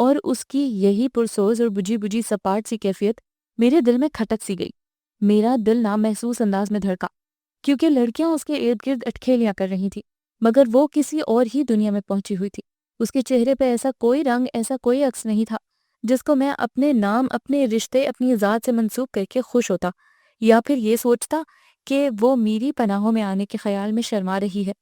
اور اس کی یہی پرسوز اور بجھی بجھی سپاٹ سی کیفیت میرے دل میں کھٹک سی گئی۔ میرا دل نامحسوس انداز میں دھڑکا، کیونکہ لڑکیاں اس کے ارد گرد اٹکھیلیاں کر رہی تھی، مگر وہ کسی اور ہی دنیا میں پہنچی ہوئی تھی۔ اس کے چہرے پہ ایسا کوئی رنگ، ایسا کوئی عکس نہیں تھا جس کو میں اپنے نام، اپنے رشتے، اپنی ذات سے منسوب کر کے خوش ہوتا، یا پھر یہ سوچتا کہ وہ میری پناہوں میں آنے کے خیال میں شرما رہی ہے،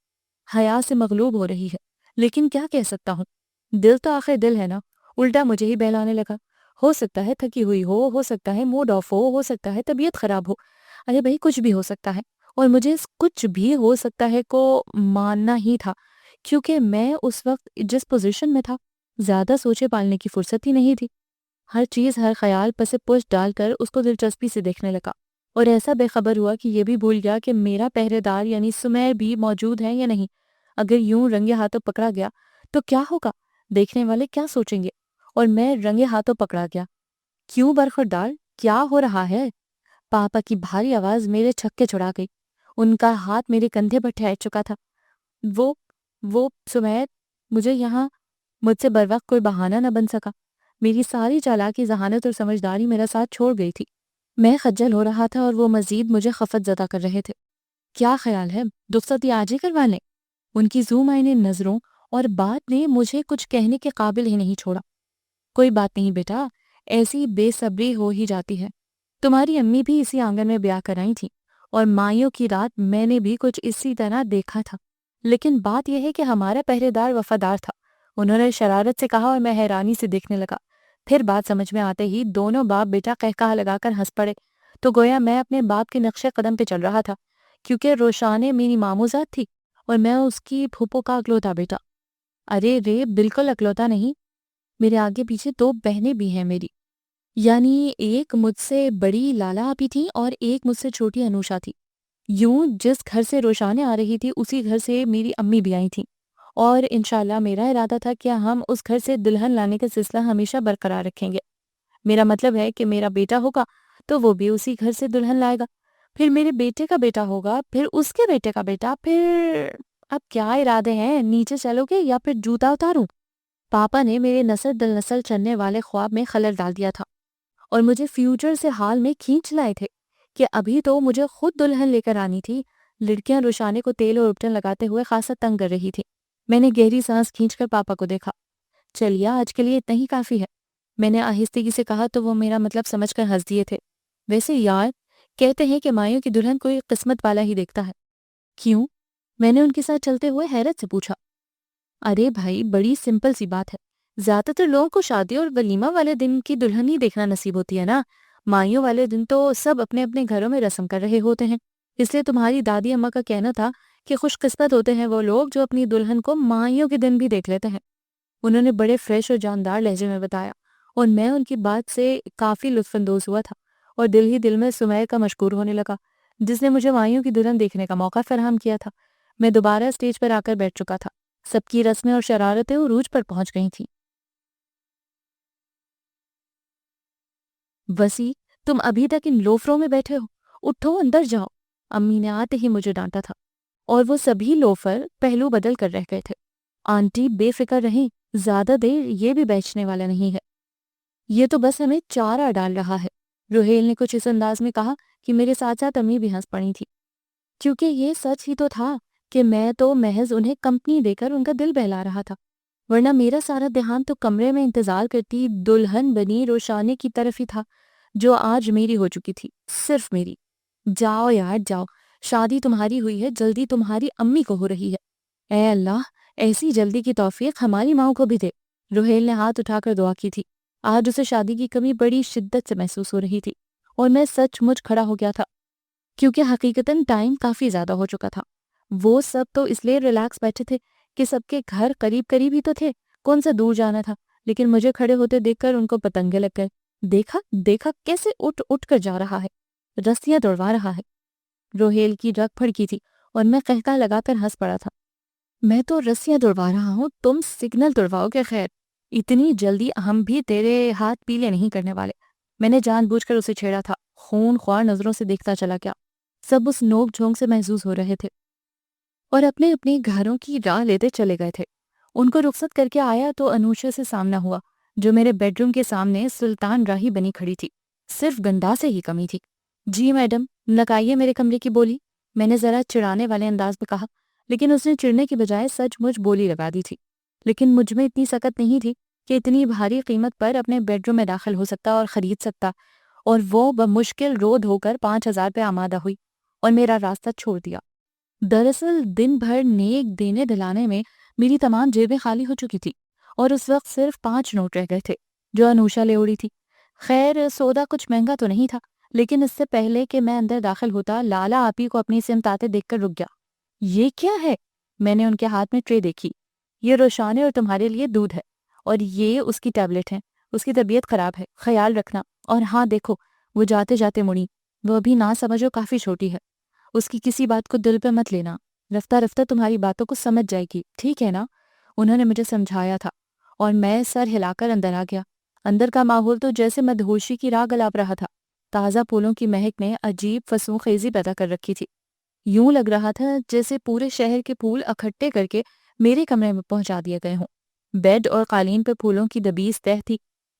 حیا سے مغلوب ہو رہی ہے۔ لیکن کیا کہہ سکتا ہوں، دل تو آخر دل ہے نا، الٹا مجھے ہی بہلانے لگا۔ ہو سکتا ہے تھکی ہوئی ہو سکتا ہے موڈ آف ہو سکتا ہے طبیعت خراب ہو، ارے بھائی کچھ بھی ہو سکتا ہے، اور مجھے اس کچھ بھی ہو سکتا ہے کو ماننا ہی تھا، کیونکہ میں اس وقت جس پوزیشن میں تھا زیادہ سوچے پالنے کی فرصت ہی نہیں تھی۔ ہر چیز، ہر خیال پس پشت ڈال کر اس کو دلچسپی سے دیکھنے لگا، اور ایسا بے خبر ہوا کہ یہ بھی بھول گیا کہ میرا پہرے دار یعنی سمیر بھی موجود ہے یا نہیں۔ اگر یوں رنگے ہاتھوں پکڑا گیا تو کیا ہوگا، دیکھنے والے کیا سوچیں گے؟ اور میں رنگے ہاتھوں پکڑا گیا، کیوں برخوردار، کیا ہو رہا ہے؟ پاپا کی بھاری آواز میرے چھکے چھڑا گئی، ان کا ہاتھ میرے کندھے پر ٹھہر چکا تھا۔ وہ وہ سمیر، مجھ سے بر وقت کوئی بہانہ نہ بن سکا۔ میری ساری چالاکی، ذہانت اور سمجھداری میرا ساتھ چھوڑ گئی تھی۔ میں خجل ہو رہا تھا اور وہ مزید مجھے خفت زدہ کر رہے تھے۔ کیا خیال ہے رخصتی آج ہی کروا لیں؟ ان کی ذو معنی نظروں اور بات نے مجھے کچھ کہنے کے قابل ہی نہیں چھوڑا۔ کوئی بات نہیں بیٹا، ایسی بے صبری ہو ہی جاتی ہے۔ تمہاری امی بھی اسی آنگن میں بیاہ کر آئی تھیں، اور مائیوں کی رات میں نے بھی کچھ اسی طرح دیکھا تھا۔ لیکن بات یہ ہے کہ ہمارا پہرے دار وفادار تھا۔ انہوں نے شرارت سے کہا اور میں حیرانی سے دیکھنے لگا۔ پھر بات سمجھ میں آتے ہی دونوں باپ بیٹا قہقہہ لگا کر ہنس پڑے، تو گویا میں اپنے باپ کے نقش قدم پہ چل رہا تھا، کیونکہ روشانے میری ماموزاد تھی اور میں اس کی پھوپھو کا اکلوتا بیٹا۔ ارے رے، بالکل اکلوتا نہیں، میرے آگے پیچھے دو بہنیں بھی ہیں میری، یعنی ایک مجھ سے بڑی لالا آپی تھی اور ایک مجھ سے چھوٹی انوشا تھی۔ یوں جس گھر سے روشانے آ رہی تھی اسی گھر سے میری امی بھی آئی تھیں، اور انشاءاللہ میرا ارادہ تھا کہ ہم اس گھر سے دلہن لانے کا سلسلہ ہمیشہ برقرار رکھیں گے۔ میرا مطلب ہے کہ میرا بیٹا ہوگا تو وہ بھی اسی گھر سے دلہن لائے گا، پھر میرے بیٹے کا بیٹا ہوگا، پھر اس کے بیٹے کا بیٹا، پھر اب کیا ارادے ہیں، نیچے چلو گے یا پھر جوتا اتاروں؟ پاپا نے میرے نسل دل نسل چلنے والے خواب میں خلل ڈال دیا تھا اور مجھے فیوچر سے حال میں کھینچ لائے تھے کہ ابھی تو مجھے خود دلہن لے کر آنی تھی۔ لڑکیاں روشانے کو تیل اور اپٹن لگاتے ہوئے خاصا تنگ کر رہی تھی۔ میں نے گہری سانس کھینچ کر پاپا کو دیکھا۔ چلیے آج کے لیے اتنا ہی کافی ہے، میں نے آہستگی سے کہا، تو وہ میرا مطلب سمجھ کر ہنس دیے تھے۔ ویسے یار، کہتے ہیں کہ مائیوں کی دلہن کوئی قسمت والا ہی دیکھتا ہے۔ کیوں؟ میں نے ان کے ساتھ چلتے ہوئے حیرت سے پوچھا۔ ارے بھائی، بڑی سمپل سی بات ہے، زیادہ تر لوگوں کو شادی اور ولیمہ والے دن کی دلہن ہی دیکھنا نصیب ہوتی ہے نا۔ مائیوں والے دن تو سب اپنے اپنے گھروں میں رسم کر رہے ہوتے ہیں، اس لیے تمہاری دادی اماں کا کہنا تھا کہ خوش قسمت ہوتے ہیں وہ لوگ جو اپنی دلہن کو مائیوں کے دن بھی دیکھ لیتے ہیں۔ انہوں نے بڑے فریش اور جاندار لہجے میں بتایا، اور میں ان کی بات سے کافی لطف اندوز ہوا تھا، اور دل ہی دل میں سمیر کا مشکور ہونے لگا جس نے مجھے مائیوں کی دلہن دیکھنے کا موقع فراہم کیا تھا۔ میں دوبارہ اسٹیج پر آ کر بیٹھ چکا تھا، سب کی رسمیں اور شرارتیں عروج پر پہنچ گئی تھیں۔ وسیع، تم ابھی تک ان لوفروں میں بیٹھے ہو، اٹھو اندر جاؤ، امی نے آتے ہی مجھے ڈانٹا تھا، اور وہ سبھی لوفر پہلو بدل کر رہ گئے تھے۔ آنٹی بے فکر رہیں، زیادہ دیر یہ بھی بیچنے والا نہیں ہے، یہ تو بس ہمیں چارہ ڈال رہا ہے۔ روہیل نے کچھ اس انداز میں کہا کہ میرے ساتھ ساتھ امی بھی ہنس پڑی تھی، کیونکہ یہ سچ ہی تو تھا کہ میں تو محض انہیں کمپنی دے کر ان کا دل بہلا رہا تھا، ورنہ میرا سارا دھیان تو کمرے میں انتظار کرتی دلہن بنی روشانے کی طرف ہی تھا، جو آج میری ہو چکی تھی، صرف میری۔ جاؤ یار جاؤ، شادی تمہاری ہوئی ہے، جلدی تمہاری امی کو ہو رہی ہے، اے اللہ ایسی جلدی کی توفیق ہماری ماؤں کو بھی دے۔ روہیل نے ہاتھ اٹھا کر دعا کی تھی۔ آج اسے شادی کی کمی بڑی شدت سے محسوس ہو رہی تھی، اور میں سچ مچ کھڑا ہو گیا تھا، کیونکہ حقیقتاً ٹائم کافی زیادہ ہو چکا تھا۔ وہ سب تو اس لیے ریلیکس بیٹھے تھے کہ سب کے گھر قریب قریب ہی تو تھے، کون سا دور جانا تھا، لیکن مجھے کھڑے ہوتے دیکھ کر ان کو پتنگے لگ گئے۔ دیکھا کیسے اٹھ اٹھ کر جا رہا ہے، رسیاں دوڑوا رہا ہے۔ روہیل کی رگ پھڑکی تھی اور میں قہقہہ لگا کر ہنس پڑا تھا۔ میں تو رسیاں دوڑوا رہا ہوں، تم سگنل دوڑواؤ گے؟ خیر، اتنی جلدی ہم بھی تیرے ہاتھ پیلے نہیں کرنے والے۔ میں نے جان بوجھ کر اسے چھیڑا تھا، خون خوار نظروں سے دیکھتا چلا گیا۔ سب اس نوک جھونک سے محظوظ ہو رہے تھے اور اپنے اپنے گھروں کی راہ لیتے چلے گئے تھے۔ ان کو رخصت کر کے آیا تو انوشا سے سامنا ہوا، جو میرے بیڈروم کے سامنے سلطان راہی بنی کھڑی تھی، صرف گندا سے ہی کمی تھی۔ جی میڈم، لگائیے میرے کمرے کی بولی، میں نے ذرا چڑھانے والے انداز میں کہا، لیکن اس نے چڑھنے کی بجائے سچ مچ بولی لگا دی تھی۔ لیکن مجھ میں اتنی سکت نہیں تھی کہ اتنی بھاری قیمت پر اپنے بیڈروم میں داخل ہو سکتا اور خرید سکتا، اور وہ بمشکل رو دھو کر 5,000 پہ آمادہ ہوئی اور میرا راستہ چھوڑ دیا۔ دراصل دن بھر نیک دینے دلانے میں میری تمام جیبیں خالی ہو چکی تھی اور اس وقت صرف 5 نوٹ رہ گئے تھے جو انوشا لے اڑی تھی۔ خیر سودا کچھ مہنگا تو نہیں تھا، لیکن اس سے پہلے کہ میں اندر داخل ہوتا لالا آپی کو اپنی سمت آتے دیکھ کر رک گیا۔ یہ کیا ہے؟ میں نے ان کے ہاتھ میں ٹرے دیکھی۔ یہ روشانے اور تمہارے لیے دودھ ہے، اور یہ اس کی ٹیبلٹ ہے، اس کی طبیعت خراب ہے، خیال رکھنا۔ اور ہاں دیکھو، وہ جاتے جاتے مڑی، وہ ابھی نہ سمجھو کافی چھوٹی ہے، اس کی کسی بات کو دل پہ مت لینا، رفتہ رفتہ تمہاری باتوں کو سمجھ جائے گی، ٹھیک ہے نا؟ انہوں نے مجھے سمجھایا تھا، اور میں سر ہلا کر اندر آ گیا۔ اندر کا ماحول تو جیسے مدہوشی کی راگ الاپ رہا تھا۔ تازہ پھولوں کی مہک نے عجیب فسوں خیزی پیدا کر رکھی تھی۔ یوں لگ رہا تھا جیسے پورے شہر کے پھول اکٹھے کر کے میرے کمرے میں پہنچا دیے گئے ہوں۔ بیڈ اور قالین پہ پھولوں کی دبیس تہ تھی،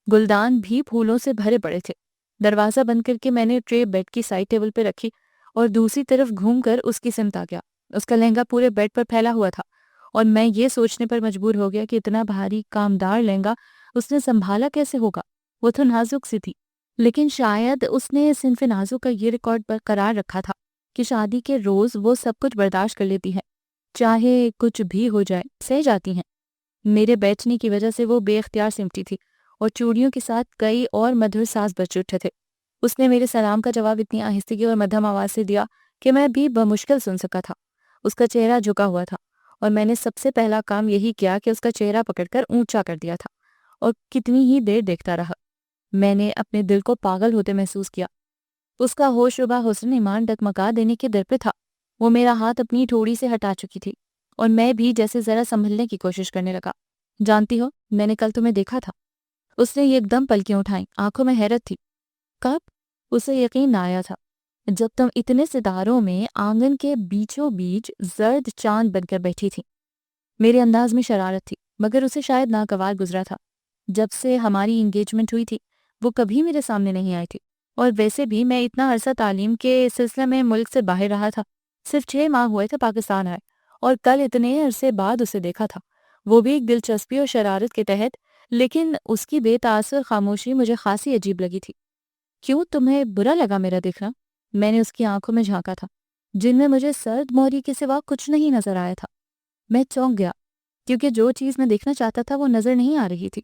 گلدان بھی پھولوں سے بھرے پڑے تھے۔ دروازہ بند کر کے میں نے ٹرے بیڈ کی سائڈ ٹیبل پہ رکھی اور دوسری طرف گھوم کر اس کی سمت آ گیا۔ اس کا لہنگا پورے بیڈ پر پھیلا ہوا تھا، اور میں یہ سوچنے پر مجبور ہو گیا کہ اتنا بھاری کامدار لہنگا اس نے سنبھالا کیسے ہوگا۔ وہ تو نازک سی تھی، لیکن شاید اس نے صنف نازک کا یہ ریکارڈ برقرار رکھا تھا کہ شادی کے روز وہ سب کچھ برداشت کر لیتی ہے، چاہے کچھ بھی ہو جائے، سہ جاتی ہیں۔ میرے بیٹھنے کی وجہ سے وہ بے اختیار سمٹی تھی، اور چوڑیوں کے ساتھ کئی اور مدھر ساز بج اٹھے تھے۔ اس نے میرے سلام کا جواب اتنی آہستگی اور مدھم آواز سے دیا کہ میں بھی بمشکل سن سکا تھا۔ اس کا چہرہ جھکا ہوا تھا، اور میں نے سب سے پہلا کام یہی کیا کہ اس کا چہرہ پکڑ کر اونچا کر دیا تھا، اور کتنی ہی دیر دیکھتا رہا۔ میں نے اپنے دل کو پاگل ہوتے محسوس کیا۔ اس کا ہوش ربا حسن ایمان ڈگمگا دینے کے در پہ تھا۔ وہ میرا ہاتھ اپنی ٹھوڑی سے ہٹا چکی تھی، اور میں بھی جیسے ذرا سنبھلنے کی کوشش کرنے لگا۔ جانتی ہو، میں نے کل تمہیں دیکھا تھا۔ اس نے ایک دم پلکیں اٹھائیں، آنکھوں میں حیرت تھی۔ کب؟ اسے یقین نہ آیا تھا۔ جب تم اتنے ستاروں میں آنگن کے بیچوں بیچ زرد چاند بن کر بیٹھی تھی۔ میرے انداز میں شرارت تھی، مگر اسے شاید ناگوار گزرا تھا۔ جب سے ہماری انگیجمنٹ ہوئی تھی وہ کبھی میرے سامنے نہیں آئی تھی، اور ویسے بھی میں اتنا عرصہ تعلیم کے سلسلے میں ملک سے باہر رہا تھا۔ صرف 6 ماہ ہوئے تھے پاکستان آئے، اور کل اتنے عرصے بعد اسے دیکھا تھا، وہ بھی ایک دلچسپی اور شرارت کے تحت۔ لیکن اس کی بے تاثر خاموشی مجھے خاصی عجیب لگی تھی۔ کیوں، تمہیں برا لگا میرا دیکھنا؟ میں نے اس کی آنکھوں میں جھانکا تھا، جن میں مجھے سرد مہری کے سوا کچھ نہیں نظر آیا تھا۔ میں چونک گیا، کیونکہ جو چیز میں دیکھنا چاہتا تھا وہ نظر نہیں آ رہی تھی۔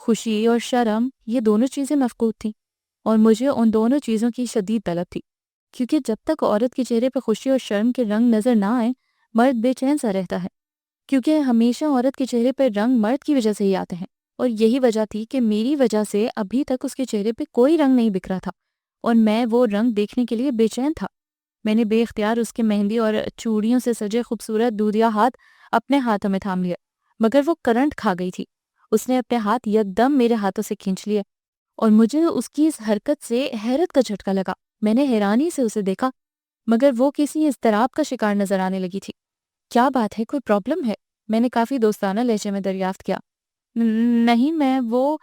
خوشی اور شرم، یہ دونوں چیزیں مفقود تھیں، اور مجھے ان دونوں چیزوں کی شدید طلب تھی، کیونکہ جب تک عورت کے چہرے پہ خوشی اور شرم کے رنگ نظر نہ آئیں، مرد بے چین سا رہتا ہے، کیونکہ ہمیشہ عورت کے چہرے پہ رنگ مرد کی وجہ سے ہی آتے ہیں۔ اور یہی وجہ تھی کہ میری وجہ سے ابھی تک اس کے چہرے پہ کوئی رنگ نہیں بکھرا تھا، اور میں وہ رنگ دیکھنے کے لیے بے چین تھا۔ میں نے بے اختیار اس کے مہندی اور چوڑیوں سے سجے خوبصورت دودھیا ہاتھ اپنے ہاتھوں میں تھام لیا، مگر وہ کرنٹ کھا گئی تھی۔ اس نے اپنے ہاتھ یکدم میرے ہاتھوں سے کھینچ لیے، اور مجھے اس کی اس حرکت سے حیرت کا جھٹکا لگا۔ میں نے حیرانی سے اسے دیکھا، مگر وہ کسی اضطراب کا شکار نظر آنے لگی تھی۔ کیا بات ہے، کوئی پرابلم ہے؟ میں نے کافی دوستانہ لہجے میں دریافت کیا۔ نہیں، میں وہ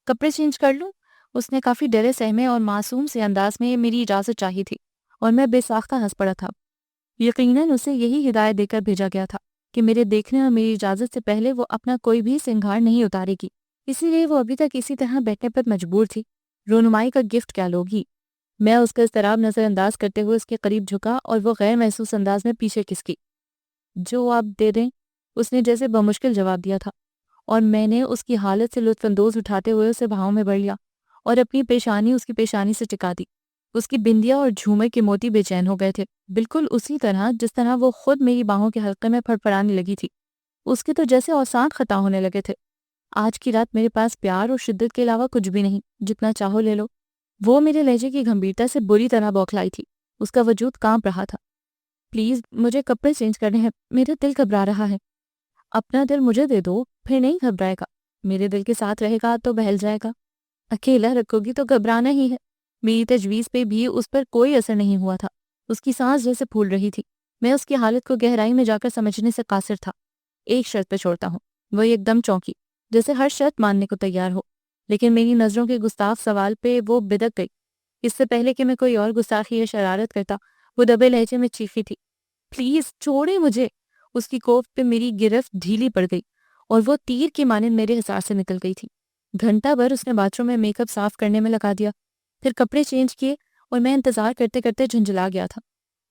کپڑے چینج کر لوں؟ اس نے کافی ڈرے سہمے اور معصوم سے انداز میں میری اجازت چاہی تھی، اور میں بے ساختہ ہنس پڑا تھا۔ یقیناً اسے یہی ہدایت دے کر بھیجا گیا تھا کہ میرے دیکھنے اور میری اجازت سے پہلے وہ اپنا کوئی بھی سنگھار نہیں اتارے گی، اسی لیے وہ ابھی تک اسی طرح بیٹھنے پر مجبور تھی۔ رونمائی کا گفٹ کیا لوگی؟ میں اس کا اضطراب نظر انداز کرتے ہوئے اس کے قریب جھکا اور وہ غیر محسوس انداز میں پیچھے کھسکی۔ جو آپ دے دیں، اس نے جیسے بمشکل جواب دیا تھا، اور میں نے اس کی حالت سے لطف اندوز اٹھاتے ہوئے اسے بھاؤں میں بڑھ لیا اور اپنی پیشانی اس کی پیشانی سے ٹکا دی۔ اس کی بندیاں اور جھومر کے موتی بے چین ہو گئے تھے، بالکل اسی طرح جس طرح وہ خود میری باہوں کے حلقے میں پھڑ پڑانے لگی تھی۔ اس کے تو جیسے اوسان خطا ہونے لگے تھے۔ آج کی رات میرے پاس پیار اور شدت کے علاوہ کچھ بھی نہیں، جتنا چاہو لے لو۔ وہ میرے لہجے کی گمبھیرتا سے بری طرح بوکھلائی تھی، اس کا وجود کانپ رہا تھا۔ پلیز مجھے کپڑے چینج کرنے ہیں، میرا دل گھبرا رہا ہے۔ اپنا دل مجھے دے دو، پھر نہیں گھبرائے گا۔ میرے دل کے ساتھ رہے گا تو بہل جائے گا، اکیلا رکھو گی تو گھبرانا ہی ہے۔ میری تجویز پہ بھی اس پر کوئی اثر نہیں ہوا تھا، اس کی سانس جیسے پھول رہی تھی۔ میں اس کی حالت کو گہرائی میں جا کر سمجھنے سے قاصر تھا۔ ایک شرط پہ چھوڑتا ہوں۔ وہ ایک دم چونکی، جیسے ہر شرط ماننے کو تیار ہو۔ لیکن میری نظروں کے گستاخ سوال پہ وہ بدک گئی۔ اس سے پہلے کہ میں کوئی اور گستاخی یا شرارت کرتا، وہ دبے لہجے میں چیخی تھی، پلیز چھوڑے مجھے۔ اس کی کوفت پہ میری گرفت ڈھیلی پڑ گئی اور وہ تیر کی مانند میرے حصار سے نکل گئی تھی۔ گھنٹہ بھر اس نے باتھ روم میں میک اپ صاف کرنے میں لگا دیا، پھر کپڑے چینج کیے اور میں انتظار کرتے کرتے جھنجھلا گیا تھا۔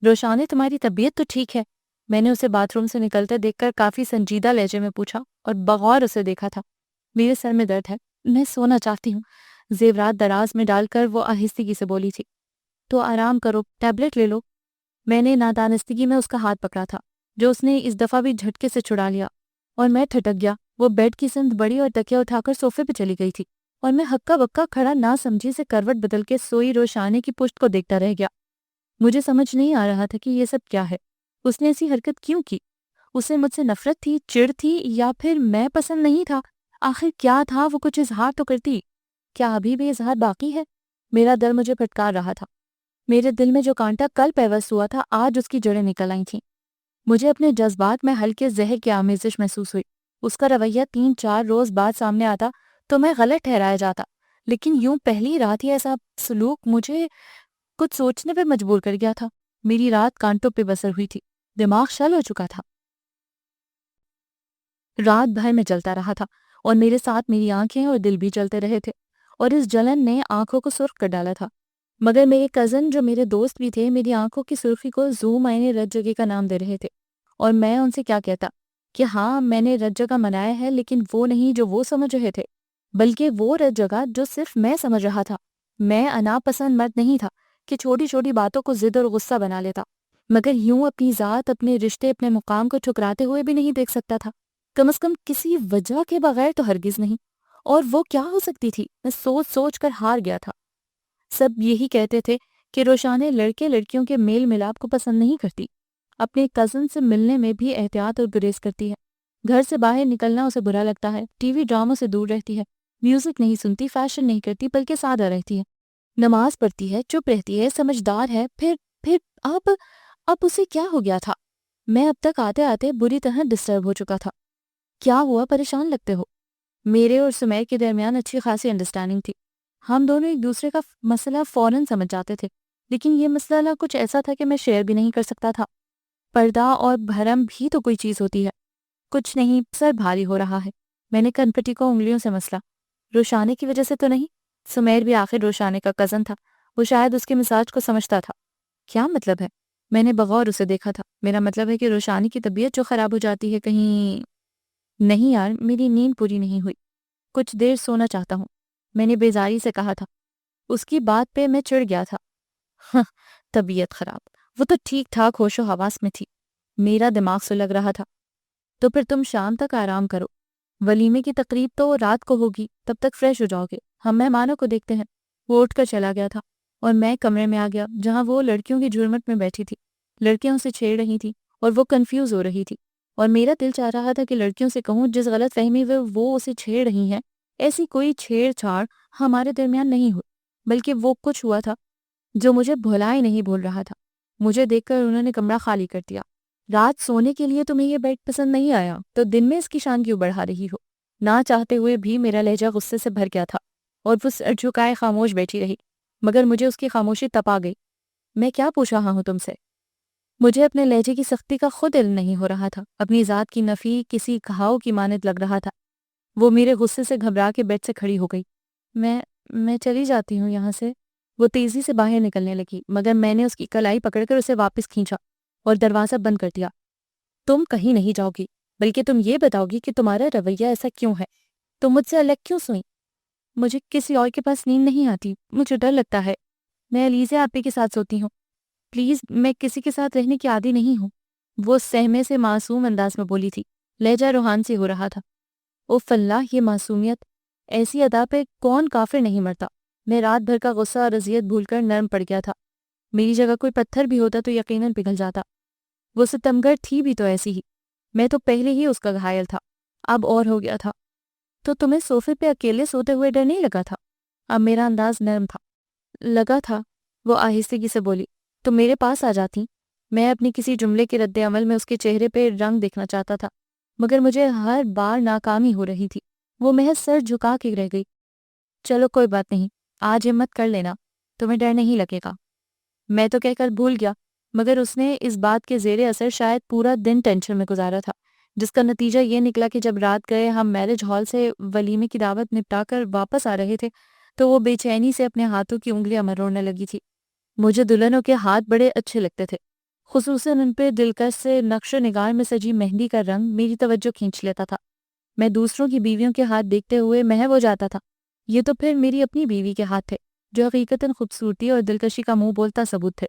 روشانے، تمہاری طبیعت تو ٹھیک ہے؟ میں نے اسے باتھ روم سے نکلتے دیکھ کر کافی سنجیدہ لہجے میں پوچھا اور بغور اسے دیکھا تھا۔ میرے سر میں درد ہے، میں سونا چاہتی ہوں، زیورات دراز میں ڈال کر وہ آہستگی سے بولی تھی۔ تو آرام کرو، ٹیبلٹ لے لو۔ میں نے نادانستگی میں اس کا ہاتھ پکڑا تھا، جو اس نے اس دفعہ بھی جھٹکے سے چھڑا لیا، اور میں ٹھٹک گیا۔ وہ بیڈ کی سمت بڑی اور تکیہ اٹھا کر صوفے پہ چلی گئی تھی، اور میں ہکا بکا کھڑا نہ سمجھی سے کروٹ بدل کے سوئی روشانے کی پشت کو دیکھتا رہ گیا۔ مجھے سمجھ نہیں آ رہا تھا کہ یہ سب کیا ہے۔ اس نے ایسی حرکت کیوں کی؟ اسے مجھ سے نفرت تھی، چڑ تھی، یا پھر میں پسند نہیں تھا؟ آخر کیا تھا؟ وہ کچھ اظہار تو کرتی۔ کیا ابھی بھی اظہار باقی ہے؟ میرا دل مجھے پھٹکار رہا تھا۔ میرے دل میں جو کانٹا کل پیوست ہوا تھا، آج اس کی جڑیں نکل آئی تھیں۔ مجھے اپنے جذبات میں ہلکے زہر کی آمیزش محسوس ہوئی۔ اس کا رویہ 3-4 روز بعد سامنے آتا تو میں غلط ٹھہرایا جاتا، لیکن یوں پہلی رات ہی ایسا سلوک مجھے کچھ سوچنے پہ مجبور کر گیا تھا۔ میری رات کانٹوں پہ بسر ہوئی تھی، دماغ شل ہو چکا تھا۔ رات بھر میں جلتا رہا تھا، اور میرے ساتھ میری آنکھیں اور دل بھی جلتے رہے تھے، اور اس جلن نے آنکھوں کو سرخ کر ڈالا تھا۔ مگر میرے کزن، جو میرے دوست بھی تھے، میری آنکھوں کی سرخی کو زو معنی رت جگہ کا نام دے رہے تھے، اور میں ان سے کیا کہتا کہ ہاں میں نے رت جگہ منایا ہے، لیکن وہ نہیں جو وہ سمجھ رہے تھے، بلکہ وہ رت جگہ جو صرف میں سمجھ رہا تھا۔ میں انا پسند مرد نہیں تھا کہ چھوٹی چھوٹی باتوں کو ضد اور غصہ بنا لیتا، مگر یوں اپنی ذات، اپنے رشتے، اپنے مقام کو ٹھکراتے ہوئے بھی نہیں دیکھ سکتا تھا، کم از کم کسی وجہ کے بغیر تو ہرگز نہیں۔ اور وہ کیا ہو سکتی تھی؟ میں سوچ سوچ کر ہار گیا تھا۔ سب یہی کہتے تھے کہ روشانے لڑکے لڑکیوں کے میل ملاپ کو پسند نہیں کرتی، اپنے کزن سے ملنے میں بھی احتیاط اور گریز کرتی ہے، گھر سے باہر نکلنا اسے برا لگتا ہے، ٹی وی ڈراموں سے دور رہتی ہے، میوزک نہیں سنتی، فیشن نہیں کرتی، بلکہ سادہ رہتی ہے، نماز پڑھتی ہے، چپ رہتی ہے، سمجھدار ہے۔ پھر اب اسے کیا ہو گیا تھا؟ میں اب تک آتے آتے بری طرح ڈسٹرب ہو چکا تھا۔ کیا ہوا؟ پریشان لگتے ہو؟ میرے اور سمیر کے درمیان اچھی خاصی انڈرسٹینڈنگ تھی، ہم دونوں ایک دوسرے کا مسئلہ فوراً سمجھ جاتے تھے، لیکن یہ مسئلہ کچھ ایسا تھا کہ میں شیئر بھی نہیں کر سکتا تھا۔ پردہ اور بھرم بھی تو کوئی چیز ہوتی ہے۔ کچھ نہیں، سر بھاری ہو رہا ہے۔ میں نے کنپٹی کو انگلیوں سے مسلا۔ روشانے کی وجہ سے تو نہیں؟ سمیر بھی آخر روشانے کا کزن تھا، وہ شاید اس کے مزاج کو سمجھتا تھا۔ کیا مطلب ہے؟ میں نے بغور اسے دیکھا تھا۔ میرا مطلب ہے کہ روشانی کی طبیعت جو خراب ہو جاتی ہے کہیں… نہیں یار، میری نیند پوری نہیں ہوئی، کچھ دیر سونا چاہتا ہوں، میں نے بیزاری سے کہا تھا۔ اس کی بات پہ میں چڑ گیا تھا۔ ہاں، طبیعت خراب، وہ تو ٹھیک ٹھاک ہوش و حواس میں تھی۔ میرا دماغ سلگ رہا تھا۔ تو پھر تم شام تک آرام کرو، ولیمے کی تقریب تو رات کو ہوگی، تب تک فریش ہو جاؤ گے، ہم مہمانوں کو دیکھتے ہیں۔ وہ اٹھ کر چلا گیا تھا، اور میں کمرے میں آ گیا جہاں وہ لڑکیوں کی جھرمٹ میں بیٹھی تھی۔ لڑکیاں اسے چھیڑ رہی تھی اور وہ کنفیوز ہو رہی تھی، اور میرا دل چاہ رہا تھا کہ لڑکیوں سے کہوں جس غلط فہمی میں وہ اسے چھیڑ رہی ہیں، ایسی کوئی چھیڑ چھاڑ ہمارے درمیان نہیں ہوئی، بلکہ وہ کچھ ہوا تھا جو مجھے بھلا ہی نہیں بھول رہا تھا۔ مجھے دیکھ کر انہوں نے کمرہ خالی کر دیا۔ رات سونے کے لیے تمہیں یہ بیڈ پسند نہیں آیا تو دن میں اس کی شان کیوں بڑھا رہی ہو؟ نہ چاہتے ہوئے بھی میرا لہجہ غصے سے بھر گیا تھا، اور وہ سر جھکائے خاموش بیٹھی رہی، مگر مجھے اس کی خاموشی تپا گئی۔ میں کیا پوچھ رہا ہوں تم سے؟ مجھے اپنے لہجے کی سختی کا خود علم نہیں ہو رہا تھا، اپنی ذات کی نفی کسی گھاؤ کی مانند لگ رہا تھا۔ وہ میرے غصے سے گھبرا کے بیڈ سے کھڑی ہو گئی۔ میں چلی جاتی ہوں یہاں سے۔ وہ تیزی سے باہر نکلنے لگی، مگر میں نے اس کی کلائی پکڑ کر اسے واپس کھینچا اور دروازہ بند کر دیا۔ تم کہیں نہیں جاؤ گی، بلکہ تم یہ بتاؤ گی کہ تمہارا رویہ ایسا کیوں ہے؟ تم مجھ سے الگ کیوں سوئی؟ مجھے کسی اور کے پاس نیند نہیں آتی، مجھے ڈر لگتا ہے۔ میں علیزہ آپی کے ساتھ سوتی ہوں، پلیز، میں کسی کے ساتھ رہنے کی عادی نہیں ہوں۔ وہ سہمے سے معصوم انداز میں بولی تھی، لہجہ روحان سی ہو رہا تھا۔ اوف اللہ، یہ معصومیت! ایسی ادا پہ کون کافر نہیں مرتا؟ میں رات بھر کا غصہ اور اذیت بھول کر نرم پڑ گیا تھا۔ میری جگہ کوئی پتھر بھی ہوتا تو یقیناً پگھل جاتا۔ وہ ستمگر تھی بھی تو ایسی ہی، میں تو پہلے ہی اس کا گھائل تھا، اب اور ہو گیا تھا۔ تو تمہیں صوفے پہ اکیلے سوتے ہوئے ڈر نہیں لگا تھا؟ اب میرا انداز نرم تھا۔ لگا تھا، وہ آہستگی سے بولی۔ تم میرے پاس آ جاتی۔ میں اپنی کسی جملے کے رد عمل میں اس کے چہرے پہ رنگ دیکھنا چاہتا تھا، مگر مجھے ہر بار ناکامی ہو رہی تھی۔ وہ محض سر جھکا کے رہ گئی۔ چلو کوئی بات نہیں، آج ہمت کر لینا، تمہیں ڈر نہیں لگے گا۔ میں تو کہہ کر بھول گیا، مگر اس نے اس بات کے زیر اثر شاید پورا دن ٹینشن میں گزارا تھا، جس کا نتیجہ یہ نکلا کہ جب رات گئے ہم میرج ہال سے ولیمے کی دعوت نپٹا کر واپس آ رہے تھے تو وہ بے چینی سے اپنے ہاتھوں کی انگلیاں مروڑنے لگی تھی۔ مجھے دلہنوں کے ہاتھ بڑے اچھے لگتے تھے، خصوصاً ان پہ دلکش سے نقش و نگار میں سجی مہندی کا رنگ میری توجہ کھینچ لیتا تھا۔ میں دوسروں کی بیویوں کے ہاتھ دیکھتے ہوئے محو ہو جاتا تھا، یہ تو پھر میری اپنی بیوی کے ہاتھ تھے جو حقیقتاً خوبصورتی اور دلکشی کا منہ بولتا ثبوت تھے۔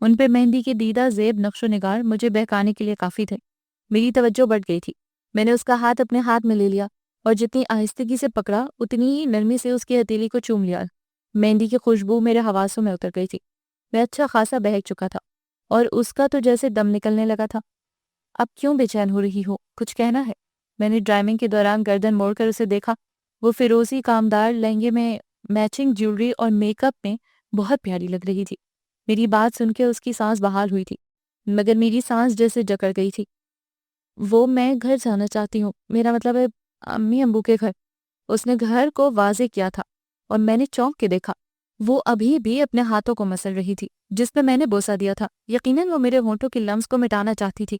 ان پہ مہندی کے دیدہ زیب نقش و نگار مجھے بہکانے کے لیے کافی تھے۔ میری توجہ بڑھ گئی تھی، میں نے اس کا ہاتھ اپنے ہاتھ میں لے لیا اور جتنی آہستگی سے پکڑا اتنی ہی نرمی سے اس کی ہتھیلی کو چوم لیا۔ مہندی کی خوشبو میرے حواسوں میں اتر گئی تھی، میں اچھا خاصا بہک چکا تھا اور اس کا تو جیسے دم نکلنے لگا تھا۔ اب کیوں بے چین ہو رہی ہو، کچھ کہنا ہے؟ میں نے ڈرائیونگ کے دوران گردن موڑ کر اسے دیکھا، وہ فیروزی کامدار لہنگے میں میچنگ جیولری اور میک اپ میں بہت پیاری لگ رہی تھی۔ میری بات سن کے اس کی سانس بحال ہوئی تھی، مگر میری سانس جیسے جکڑ گئی تھی۔ میں گھر جانا چاہتی ہوں، میرا مطلب ہے امی ابو کے گھر۔ اس نے گھر کو واضح کیا تھا اور میں نے چونک کے دیکھا، وہ ابھی بھی اپنے ہاتھوں کو مسل رہی تھی جس پہ میں نے بوسہ دیا تھا۔ یقیناً وہ میرے ہونٹوں کے لمس کو مٹانا چاہتی تھی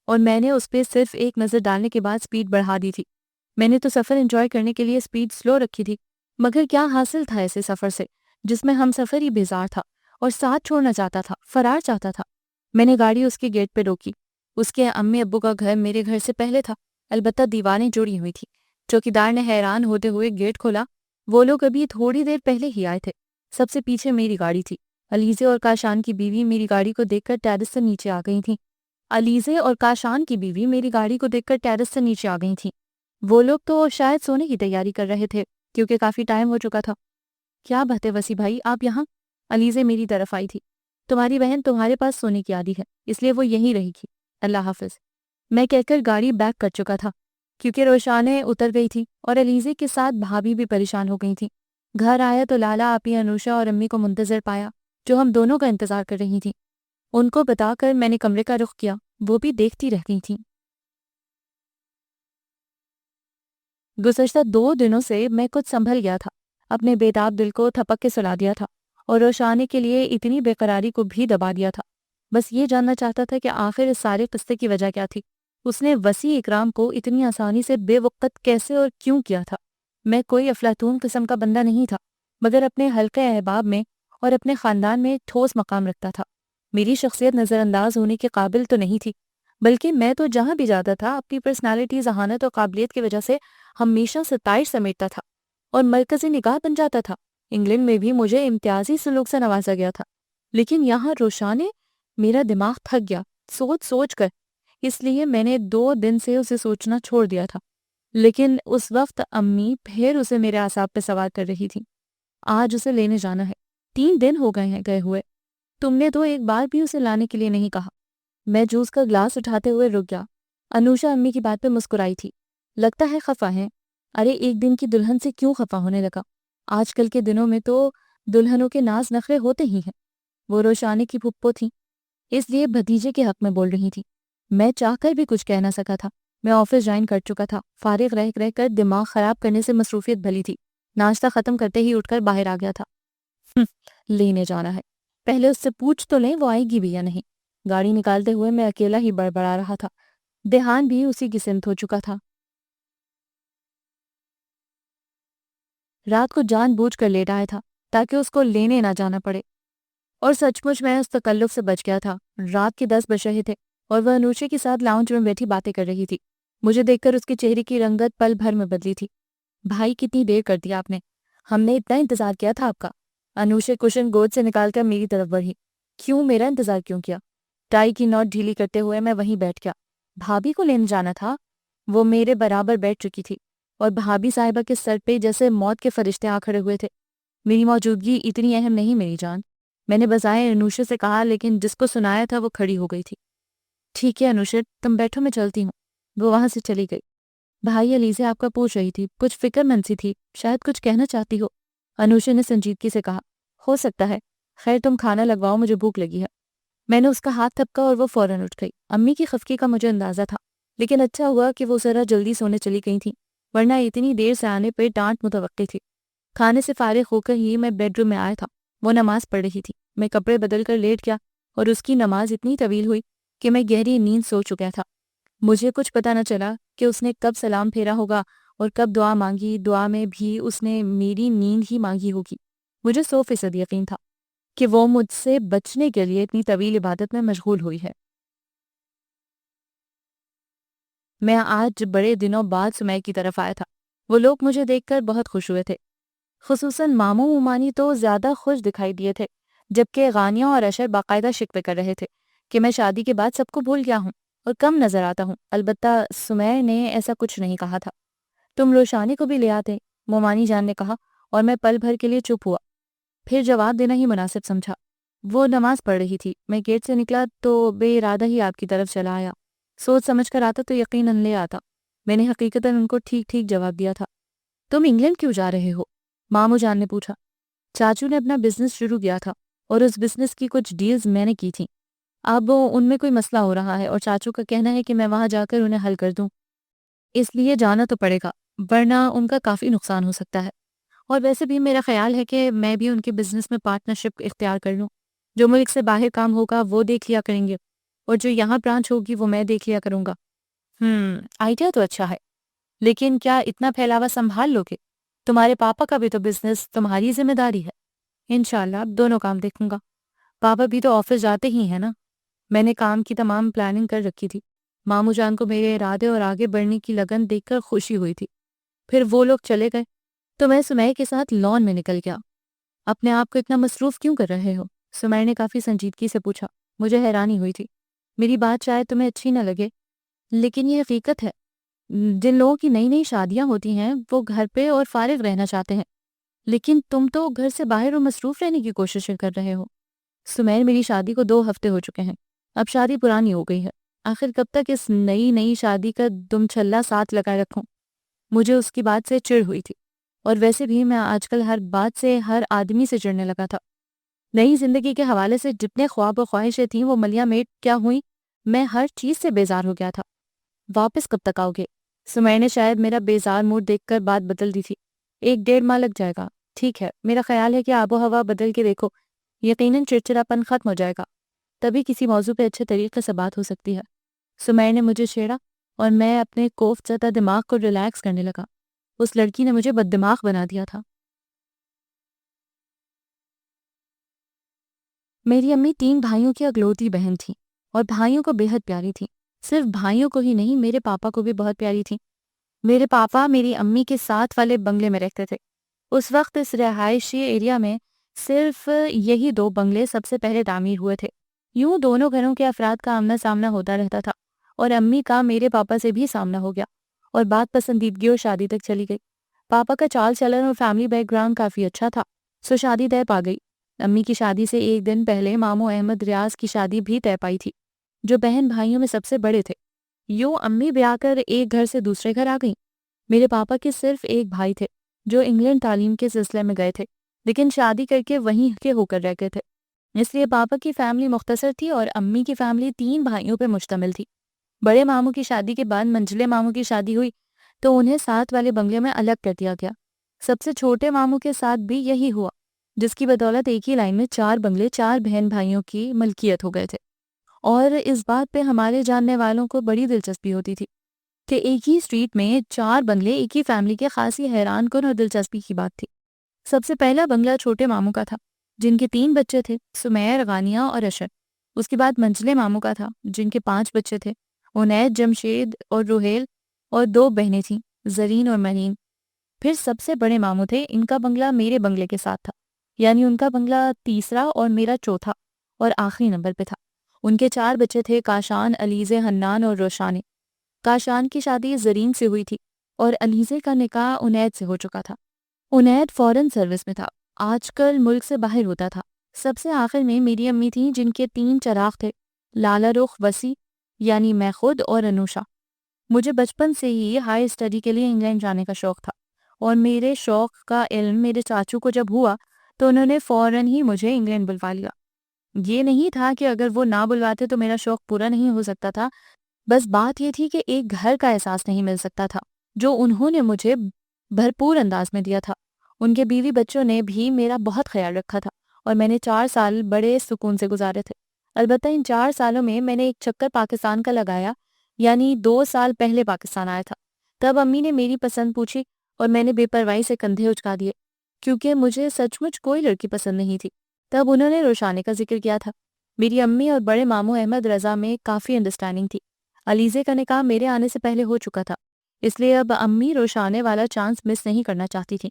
اور میں نے اس پہ صرف ایک نظر ڈالنے کے بعد سپیڈ بڑھا دی تھی۔ میں نے تو سفر انجوائے کرنے کے لیے سپیڈ سلو رکھی تھی، مگر کیا حاصل تھا ایسے سفر سے جس میں ہم سفر ہی بیزار تھا اور ساتھ چھوڑنا چاہتا تھا، فرار چاہتا تھا۔ میں نے گاڑی اس کے گیٹ پہ روکی۔ اس کے امی ابو کا گھر میرے گھر سے پہلے تھا، البتہ دیواریں جڑی ہوئی تھی۔ چوکیدار نے حیران ہوتے ہوئے گیٹ کھولا، وہ لوگ ابھی تھوڑی دیر پہلے ہی آئے تھے۔ سب سے پیچھے میری گاڑی تھی۔ علیزے اور کاشان کی بیوی میری گاڑی کو دیکھ کر ٹیرس سے نیچے آ گئی تھیں۔ وہ لوگ تو شاید سونے کی تیاری کر رہے تھے کیونکہ کافی ٹائم ہو چکا تھا۔ کیا بات ہے وسیع بھائی، آپ یہاں؟ علیزے میری طرف آئی تھی۔ تمہاری بہن تمہارے پاس سونے کی عادی ہے، اس لیے وہ یہیں رہے گی۔ اللہ حافظ، میں کہہ کر گاڑی بیک کر چکا تھا کیونکہ روشانیں اتر گئی تھی اور علیزے کے ساتھ بھابھی بھی پریشان ہو گئی تھیں۔ گھر آیا تو لالا، آپی، انوشا اور امی کو منتظر پایا جو ہم دونوں کا انتظار کر رہی تھیں۔ ان کو بتا کر میں نے کمرے کا رخ کیا، وہ بھی دیکھتی رہ گئی تھیں۔ گزشتہ 2 دنوں سے میں کچھ سنبھل گیا تھا، اپنے بیتاب دل کو تھپک کے سلا دیا تھا اور روشانے کے لیے اتنی بے قراری کو بھی دبا دیا تھا۔ بس یہ جاننا چاہتا تھا کہ آخر اس سارے قصے کی وجہ کیا تھی۔ اس نے وسیع اکرام کو اتنی آسانی سے بے وقت کیسے اور کیوں کیا تھا؟ میں کوئی افلاطون قسم کا بندہ نہیں تھا، مگر اپنے حلقہ احباب میں اور اپنے خاندان میں ٹھوس مقام رکھتا تھا۔ میری شخصیت نظر انداز ہونے کے قابل تو نہیں تھی، بلکہ میں تو جہاں بھی جاتا تھا اپنی پرسنالٹی، ذہانت اور قابلیت کی وجہ سے ہمیشہ ستائش سمیٹتا تھا اور مرکزی نگاہ بن جاتا تھا۔ انگلینڈ میں بھی مجھے امتیازی سلوک سے نوازا گیا تھا، لیکن یہاں روشانے میرا دماغ تھک گیا سوچ سوچ کر، اس لیے میں نے 2 دن سے اسے سوچنا چھوڑ دیا تھا۔ لیکن اس وقت امی پھر اسے میرے اعصاب پہ سوار کر رہی تھی۔ آج اسے لینے جانا ہے، 3 دن ہو گئے ہیں گئے ہوئے، تم نے تو ایک بار بھی اسے لانے کے لیے نہیں کہا۔ میں جوس کا گلاس اٹھاتے ہوئے رک گیا۔ انوشا امی کی بات پہ مسکرائی تھی۔ لگتا ہے خفا ہیں۔ ارے ایک دن کی دلہن سے کیوں خفا ہونے لگا؟ آج کل کے دنوں میں تو دلہنوں کے ناز نخرے ہوتے ہی ہیں۔ وہ روشانے کی پھپھو تھیں، اس لیے بھتیجے کے حق میں بول رہی تھی۔ میں چاہ کر بھی کچھ کہہ نہ سکا تھا، میں آفس جوائن کر چکا تھا، فارغ رہ کر دماغ خراب کرنے سے مصروفیت بھلی تھی۔ ناشتہ ختم کرتے ہی اٹھ کر باہر آ گیا تھا۔ لینے جانا ہے، پہلے اس سے پوچھ تو لیں وہ آئے گی بھی یا نہیں۔ گاڑی نکالتے ہوئے میں اکیلا ہی بڑبڑا رہا تھا۔ دھیان بھی اسی کی سمت ہو چکا تھا۔ رات کو جان بوجھ کر لیٹ آیا تھا تاکہ اس کو لینے نہ جانا پڑے، اور سچ مچ میں اس تکلف سے بچ گیا تھا۔ رات کے 10 بج رہے تھے اور وہ انوشے کے ساتھ لاؤنج میں بیٹھی باتیں کر رہی تھی۔ مجھے دیکھ کر اس کے چہرے کی رنگت پل بھر میں بدلی تھی۔ بھائی کتنی دیر کر دیا آپ نے، ہم نے اتنا انتظار کیا تھا آپ کا۔ انوشے کشن گود سے نکال کر میری طرف بڑھی۔ کیوں، میرا انتظار کیوں کیا؟ ٹائی کی نوٹ ڈھیلی کرتے ہوئے میں وہیں بیٹھ گیا۔ بھابھی کو لینے جانا تھا؟ وہ میرے برابر بیٹھ چکی تھی اور بھابھی صاحبہ کے سر پہ جیسے موت کے فرشتے آ کھڑے ہوئے تھے۔ میری موجودگی اتنی اہم نہیں میری جان، میں نے بظاہر انوشے سے کہا، لیکن جس کو سنایا تھا وہ کھڑی ہو گئی تھی۔ ٹھیک ہے انوشے، تم بیٹھو، میں چلتی ہوں۔ وہ وہاں سے چلی گئی۔ بھائی علیزے آپ کا پوچھ رہی تھی، کچھ فکر مند سی تھی، شاید کچھ کہنا چاہتی ہو، انوشے نے سنجیدگی سے کہا۔ ہو سکتا ہے، خیر تم کھانا لگواؤ، مجھے بھوک لگی ہے۔ میں نے اس کا ہاتھ تھپکا اور وہ فوراً اٹھ گئی۔ امی کی خفگی کا مجھے اندازہ تھا، لیکن اچھا ہوا کہ وہ ذرا جلدی سونے چلی گئی تھیں، ورنہ اتنی دیر سے آنے پہ ڈانٹ متوقع تھی۔ کھانے سے فارغ ہو کر ہی میں بیڈ روم میں آیا تھا، وہ نماز پڑھ رہی تھی۔ میں کپڑے بدل کر لیٹ گیا اور اس کی نماز اتنی طویل ہوئی کہ میں گہری نیند سو چکا تھا۔ مجھے کچھ پتہ نہ چلا کہ اس نے کب سلام پھیرا ہوگا اور کب دعا مانگی۔ دعا میں بھی اس نے میری نیند ہی مانگی ہوگی۔ مجھے 100% یقین تھا کہ وہ مجھ سے بچنے کے لیے اتنی طویل عبادت میں مشغول ہوئی ہے۔ میں آج بڑے دنوں بعد سمیہ کی طرف آیا تھا۔ وہ لوگ مجھے دیکھ کر بہت خوش ہوئے تھے، خصوصاً ماموں ممانی تو زیادہ خوش دکھائی دیے تھے، جبکہ غانیہ اور اشر باقاعدہ شکوے کر رہے تھے کہ میں شادی کے بعد سب کو بھول گیا ہوں اور کم نظر آتا ہوں۔ البتہ سمیہ نے ایسا کچھ نہیں کہا تھا۔ تم روشانی کو بھی لے آتے، ممانی جان نے کہا، اور میں پل بھر کے لیے چپ ہوا، پھر جواب دینا ہی مناسب سمجھا۔ وہ نماز پڑھ رہی تھی۔ میں گیٹ سے نکلا تو بے ارادہ ہی آپ کی طرف چلا آیا۔ سوچ سمجھ کر آتا تو یقیناً لے آتا۔ میں نے حقیقتاً ان کو ٹھیک ٹھیک جواب دیا تھا۔ تم انگلینڈ کیوں جا رہے ہو؟ ماموں جان نے پوچھا۔ چاچو نے اپنا بزنس شروع کیا تھا اور اس بزنس کی کچھ ڈیلز میں نے کی تھیں۔ اب ان میں کوئی مسئلہ ہو رہا ہے اور چاچو کا کہنا ہے کہ میں وہاں جا کر انہیں حل کر دوں، اس لیے جانا تو پڑے گا، ورنہ ان کا کافی نقصان ہو سکتا ہے۔ اور ویسے بھی میرا خیال ہے کہ میں بھی ان کے بزنس میں پارٹنرشپ اختیار کر لوں۔ جو ملک سے باہر کام ہوگا وہ دیکھ لیا کریں گے اور جو یہاں برانچ ہوگی وہ میں دیکھ لیا کروں گا۔ آئیڈیا تو اچھا ہے، لیکن کیا اتنا پھیلاوا سنبھال لو گے؟ تمہارے پاپا کا بھی تو بزنس تمہاری ذمہ داری ہے۔ انشاءاللہ اب دونوں کام دیکھوں گا۔ پاپا بھی تو آفس جاتے ہی ہیں نا۔ میں نے کام کی تمام پلاننگ کر رکھی تھی۔ ماموں جان کو میرے ارادے اور آگے بڑھنے کی لگن دیکھ کر خوشی ہوئی تھی۔ پھر وہ لوگ چلے گئے تو میں سمیہ کے ساتھ لان میں نکل گیا۔ اپنے آپ کو اتنا مصروف کیوں کر رہے ہو؟ سمیہ نے کافی سنجیدگی سے پوچھا۔ مجھے حیرانی ہوئی تھی۔ میری بات شاید تمہیں اچھی نہ لگے، لیکن یہ حقیقت ہے۔ جن لوگوں کی نئی نئی شادیاں ہوتی ہیں وہ گھر پہ اور فارغ رہنا چاہتے ہیں، لیکن تم تو گھر سے باہر اور مصروف رہنے کی کوشش کر رہے ہو۔ سمیہ، میری شادی کو 2 ہفتے ہو چکے ہیں۔ اب شادی پرانی ہو گئی ہے۔ آخر کب تک اس نئی شادی کا دم چھلا ساتھ لگائے رکھوں؟ مجھے اس کی بات سے چڑ ہوئی تھی، اور ویسے بھی میں آج کل ہر بات سے ہر آدمی سے چڑنے لگا تھا۔ نئی زندگی کے حوالے سے جتنے خواب و خواہشیں تھیں وہ ملیا میٹ کیا ہوئیں۔ میں ہر چیز سے بیزار ہو گیا تھا۔ واپس کب تک آؤ گے؟ سمیہ نے شاید میرا بیزار موڈ دیکھ کر بات بدل دی تھی۔ 1 ڈیڑھ ماہ لگ جائے گا۔ ٹھیک ہے، میرا خیال ہے کہ آب و ہوا بدل کے دیکھو، یقیناً چڑچڑاپن ختم ہو جائے گا، تبھی کسی موضوع پہ اچھے طریقے سے بات ہو سکتی ہے۔ سمیہ نے مجھے چھیڑا اور میں اپنے کوفت زدہ دماغ کو ریلیکس کرنے لگا۔ اس لڑکی نے مجھے بد دماغ بنا دیا تھا۔ میری امی 3 بھائیوں کی اگلوتی بہن تھی اور بھائیوں کو بے حد پیاری تھی۔ صرف بھائیوں کو ہی نہیں، میرے پاپا کو بھی بہت پیاری تھی۔ میرے پاپا میری امی کے ساتھ والے بنگلے میں رہتے تھے۔ اس وقت اس رہائشی ایریا میں صرف یہی 2 بنگلے سب سے پہلے تعمیر ہوئے تھے۔ یوں دونوں گھروں کے افراد کا آمنا سامنا ہوتا رہتا تھا، اور امی کا میرے پاپا سے بھی سامنا ہو گیا اور بات پسندیدگی اور شادی تک چلی گئی۔ پاپا کا چال چلن اور فیملی بیک گراؤنڈ کافی اچھا تھا، سو شادی طے پا گئی۔ امی کی شادی سے 1 دن پہلے ماموں احمد ریاض کی شادی بھی طے پائی تھی، جو بہن بھائیوں میں سب سے بڑے تھے۔ یوں امی بیاہ کر ایک گھر سے دوسرے گھر آ گئیں۔ میرے پاپا کے صرف ایک بھائی تھے جو انگلینڈ تعلیم کے سلسلے میں گئے تھے، لیکن شادی کر کے وہیں کے ہو کر رہ گئے تھے۔ اس لیے پاپا کی فیملی مختصر تھی اور امی کی فیملی 3 بھائیوں پہ مشتمل تھی۔ بڑے ماموں کی شادی کے بعد منجلے ماموں کی شادی ہوئی تو انہیں ساتھ والے بنگلے میں الگ کر دیا گیا۔ سب سے چھوٹے ماموں کے ساتھ بھی یہی ہوا، جس کی بدولت ایک ہی لائن میں 4 بنگلے 4 بہن بھائیوں کی ملکیت ہو گئے تھے۔ اور اس بات پہ ہمارے جاننے والوں کو بڑی دلچسپی ہوتی تھی کہ ایک ہی اسٹریٹ میں 4 بنگلے ایک ہی فیملی کے، خاصی حیران کن اور دلچسپی کی بات تھی۔ سب سے پہلا بنگلہ چھوٹے ماموں کا تھا، جن کے 3 بچے تھے، سمیر، غانیہ اور اشر۔ اس کے بعد منجلے ماموں کا تھا، جن کے 5 بچے تھے، عنید، جمشید اور روہیل، اور 2 بہنیں تھیں، زرین اور مرین۔ پھر سب سے بڑے ماموں تھے، ان کا بنگلہ میرے بنگلے کے ساتھ تھا، یعنی ان کا بنگلہ تیسرا اور میرا چوتھا اور آخری نمبر پہ تھا۔ ان کے 4 بچے تھے، کاشان، علیزے، حنان اور روشانے۔ کاشان کی شادی زرین سے ہوئی تھی اور علیزے کا نکاح عنید سے ہو چکا تھا۔ عنید فورن سروس میں تھا، آج کل ملک سے باہر ہوتا تھا۔ سب سے آخر میں میری امی تھیں، جن کے 3 چراغ تھے، لالا رخ، وسیع یعنی میں خود، اور انوشا۔ مجھے بچپن سے ہی ہائی اسٹڈی کے لیے انگلینڈ جانے کا شوق تھا، اور میرے شوق کا علم میرے چاچو کو جب ہوا تو انہوں نے فوراً ہی مجھے انگلینڈ بلوا لیا۔ یہ نہیں تھا کہ اگر وہ نہ بلواتے تو میرا شوق پورا نہیں ہو سکتا تھا، بس بات یہ تھی کہ ایک گھر کا احساس نہیں مل سکتا تھا جو انہوں نے مجھے بھرپور انداز میں دیا تھا۔ ان کے بیوی بچوں نے بھی میرا بہت خیال رکھا تھا اور میں نے 4 سال بڑے سکون سے گزارے تھے۔ البتہ ان 4 سالوں میں میں نے ایک چکر پاکستان کا لگایا، یعنی 2 سال پہلے پاکستان آیا تھا۔ تب امی نے میری پسند پوچھی اور میں نے بے پرواہی سے کندھے اچکا دیے، کیونکہ مجھے سچ مچ کوئی لڑکی پسند نہیں تھی۔ تب انہوں نے روشانے کا ذکر کیا تھا۔ میری امی اور بڑے ماموں احمد رضا میں کافی انڈرسٹینڈنگ تھی۔ علیزے کا نکاح میرے آنے سے پہلے ہو چکا تھا، اس لیے اب امی روشانے والا چانس مس نہیں کرنا چاہتی تھی۔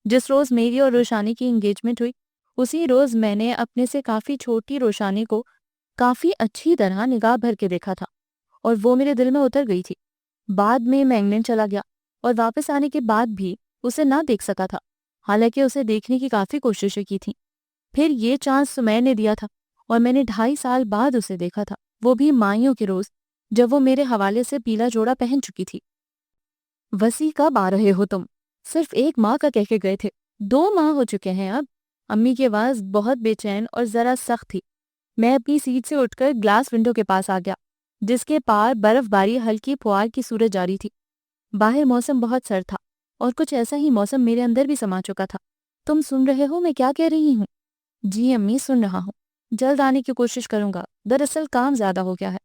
جس روز میری اور روشانی کی انگیجمنٹ ہوئی، اسی روز میں نے اپنے سے کافی چھوٹی روشانی کو کافی اچھی طرح نگاہ بھر کے دیکھا تھا اور وہ میرے دل میں اتر گئی تھی۔ بعد میں انگلینڈ چلا گیا اور واپس آنے کے بعد بھی اسے نہ دیکھ سکا تھا، حالانکہ اسے دیکھنے کی کافی کوششیں کی تھیں۔ پھر یہ چانس سمیر نے دیا تھا اور میں نے 2.5 سال بعد اسے دیکھا تھا، وہ بھی مائیوں کے روز، جب وہ میرے حوالے سے پیلا جوڑا پہن چکی تھی۔ وسیع کب آ رہے ہو تم؟ صرف 1 ماہ کا کہہ کے گئے تھے، 2 ماہ ہو چکے ہیں اب۔ امی کی آواز بہت بے چین اور ذرا سخت تھی۔ میں اپنی سیٹ سے اٹھ کر گلاس ونڈو کے پاس آ گیا، جس کے پار برف باری ہلکی پھوار کی صورت جاری تھی۔ باہر موسم بہت سرد تھا اور کچھ ایسا ہی موسم میرے اندر بھی سما چکا تھا۔ تم سن رہے ہو میں کیا کہہ رہی ہوں؟ جی امی، سن رہا ہوں۔ جلد آنے کی کوشش کروں گا، دراصل کام زیادہ ہو گیا ہے۔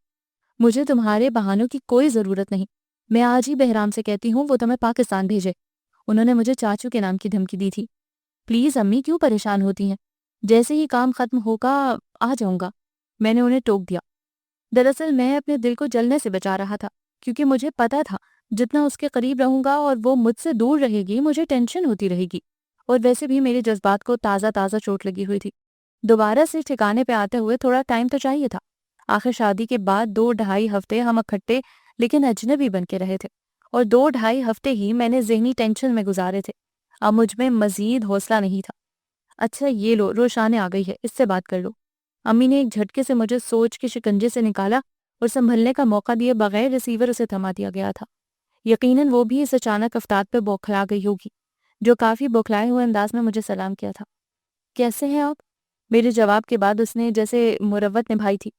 مجھے تمہارے بہانوں کی کوئی ضرورت نہیں۔ میں آج ہی بہرام سے کہتی ہوں وہ تمہیں پاکستان بھیجے۔ انہوں نے مجھے چاچو کے نام کی دھمکی دی تھی۔ پلیز امی، کیوں پریشان ہوتی ہیں؟ جیسے ہی کام ختم ہوگا آ جاؤں گا، میں نے انہیں ٹوک دیا۔ دراصل میں اپنے دل کو جلنے سے بچا رہا تھا، کیونکہ مجھے پتا تھا جتنا اس کے قریب رہوں گا اور وہ مجھ سے دور رہے گی، مجھے ٹینشن ہوتی رہے گی، اور ویسے بھی میرے جذبات کو تازہ تازہ چوٹ لگی ہوئی تھی۔ دوبارہ سے ٹھکانے پہ آتے ہوئے تھوڑا ٹائم تو چاہیے تھا۔ آخر شادی کے بعد 2-2.5 ہفتے ہم اکٹھے لیکن اجنبی بن کے رہے تھے، اور 2-2.5 ہفتے ہی میں نے ذہنی ٹینشن میں گزارے تھے۔ اب مجھ میں مزید حوصلہ نہیں تھا۔ اچھا یہ لو، روشانے آ گئی ہے، اس سے بات کر لو۔ امی نے ایک جھٹکے سے مجھے سوچ کے شکنجے سے نکالا اور سنبھلنے کا موقع دیے بغیر ریسیور اسے تھما دیا گیا تھا۔ یقیناً وہ بھی اس اچانک افتاد پہ بوکھلا گئی ہوگی، جو کافی بوکھلائے ہوئے انداز میں مجھے سلام کیا تھا۔ کیسے ہیں آپ؟ میرے جواب کے بعد اس نے جیسے مروت نبھائی تھی۔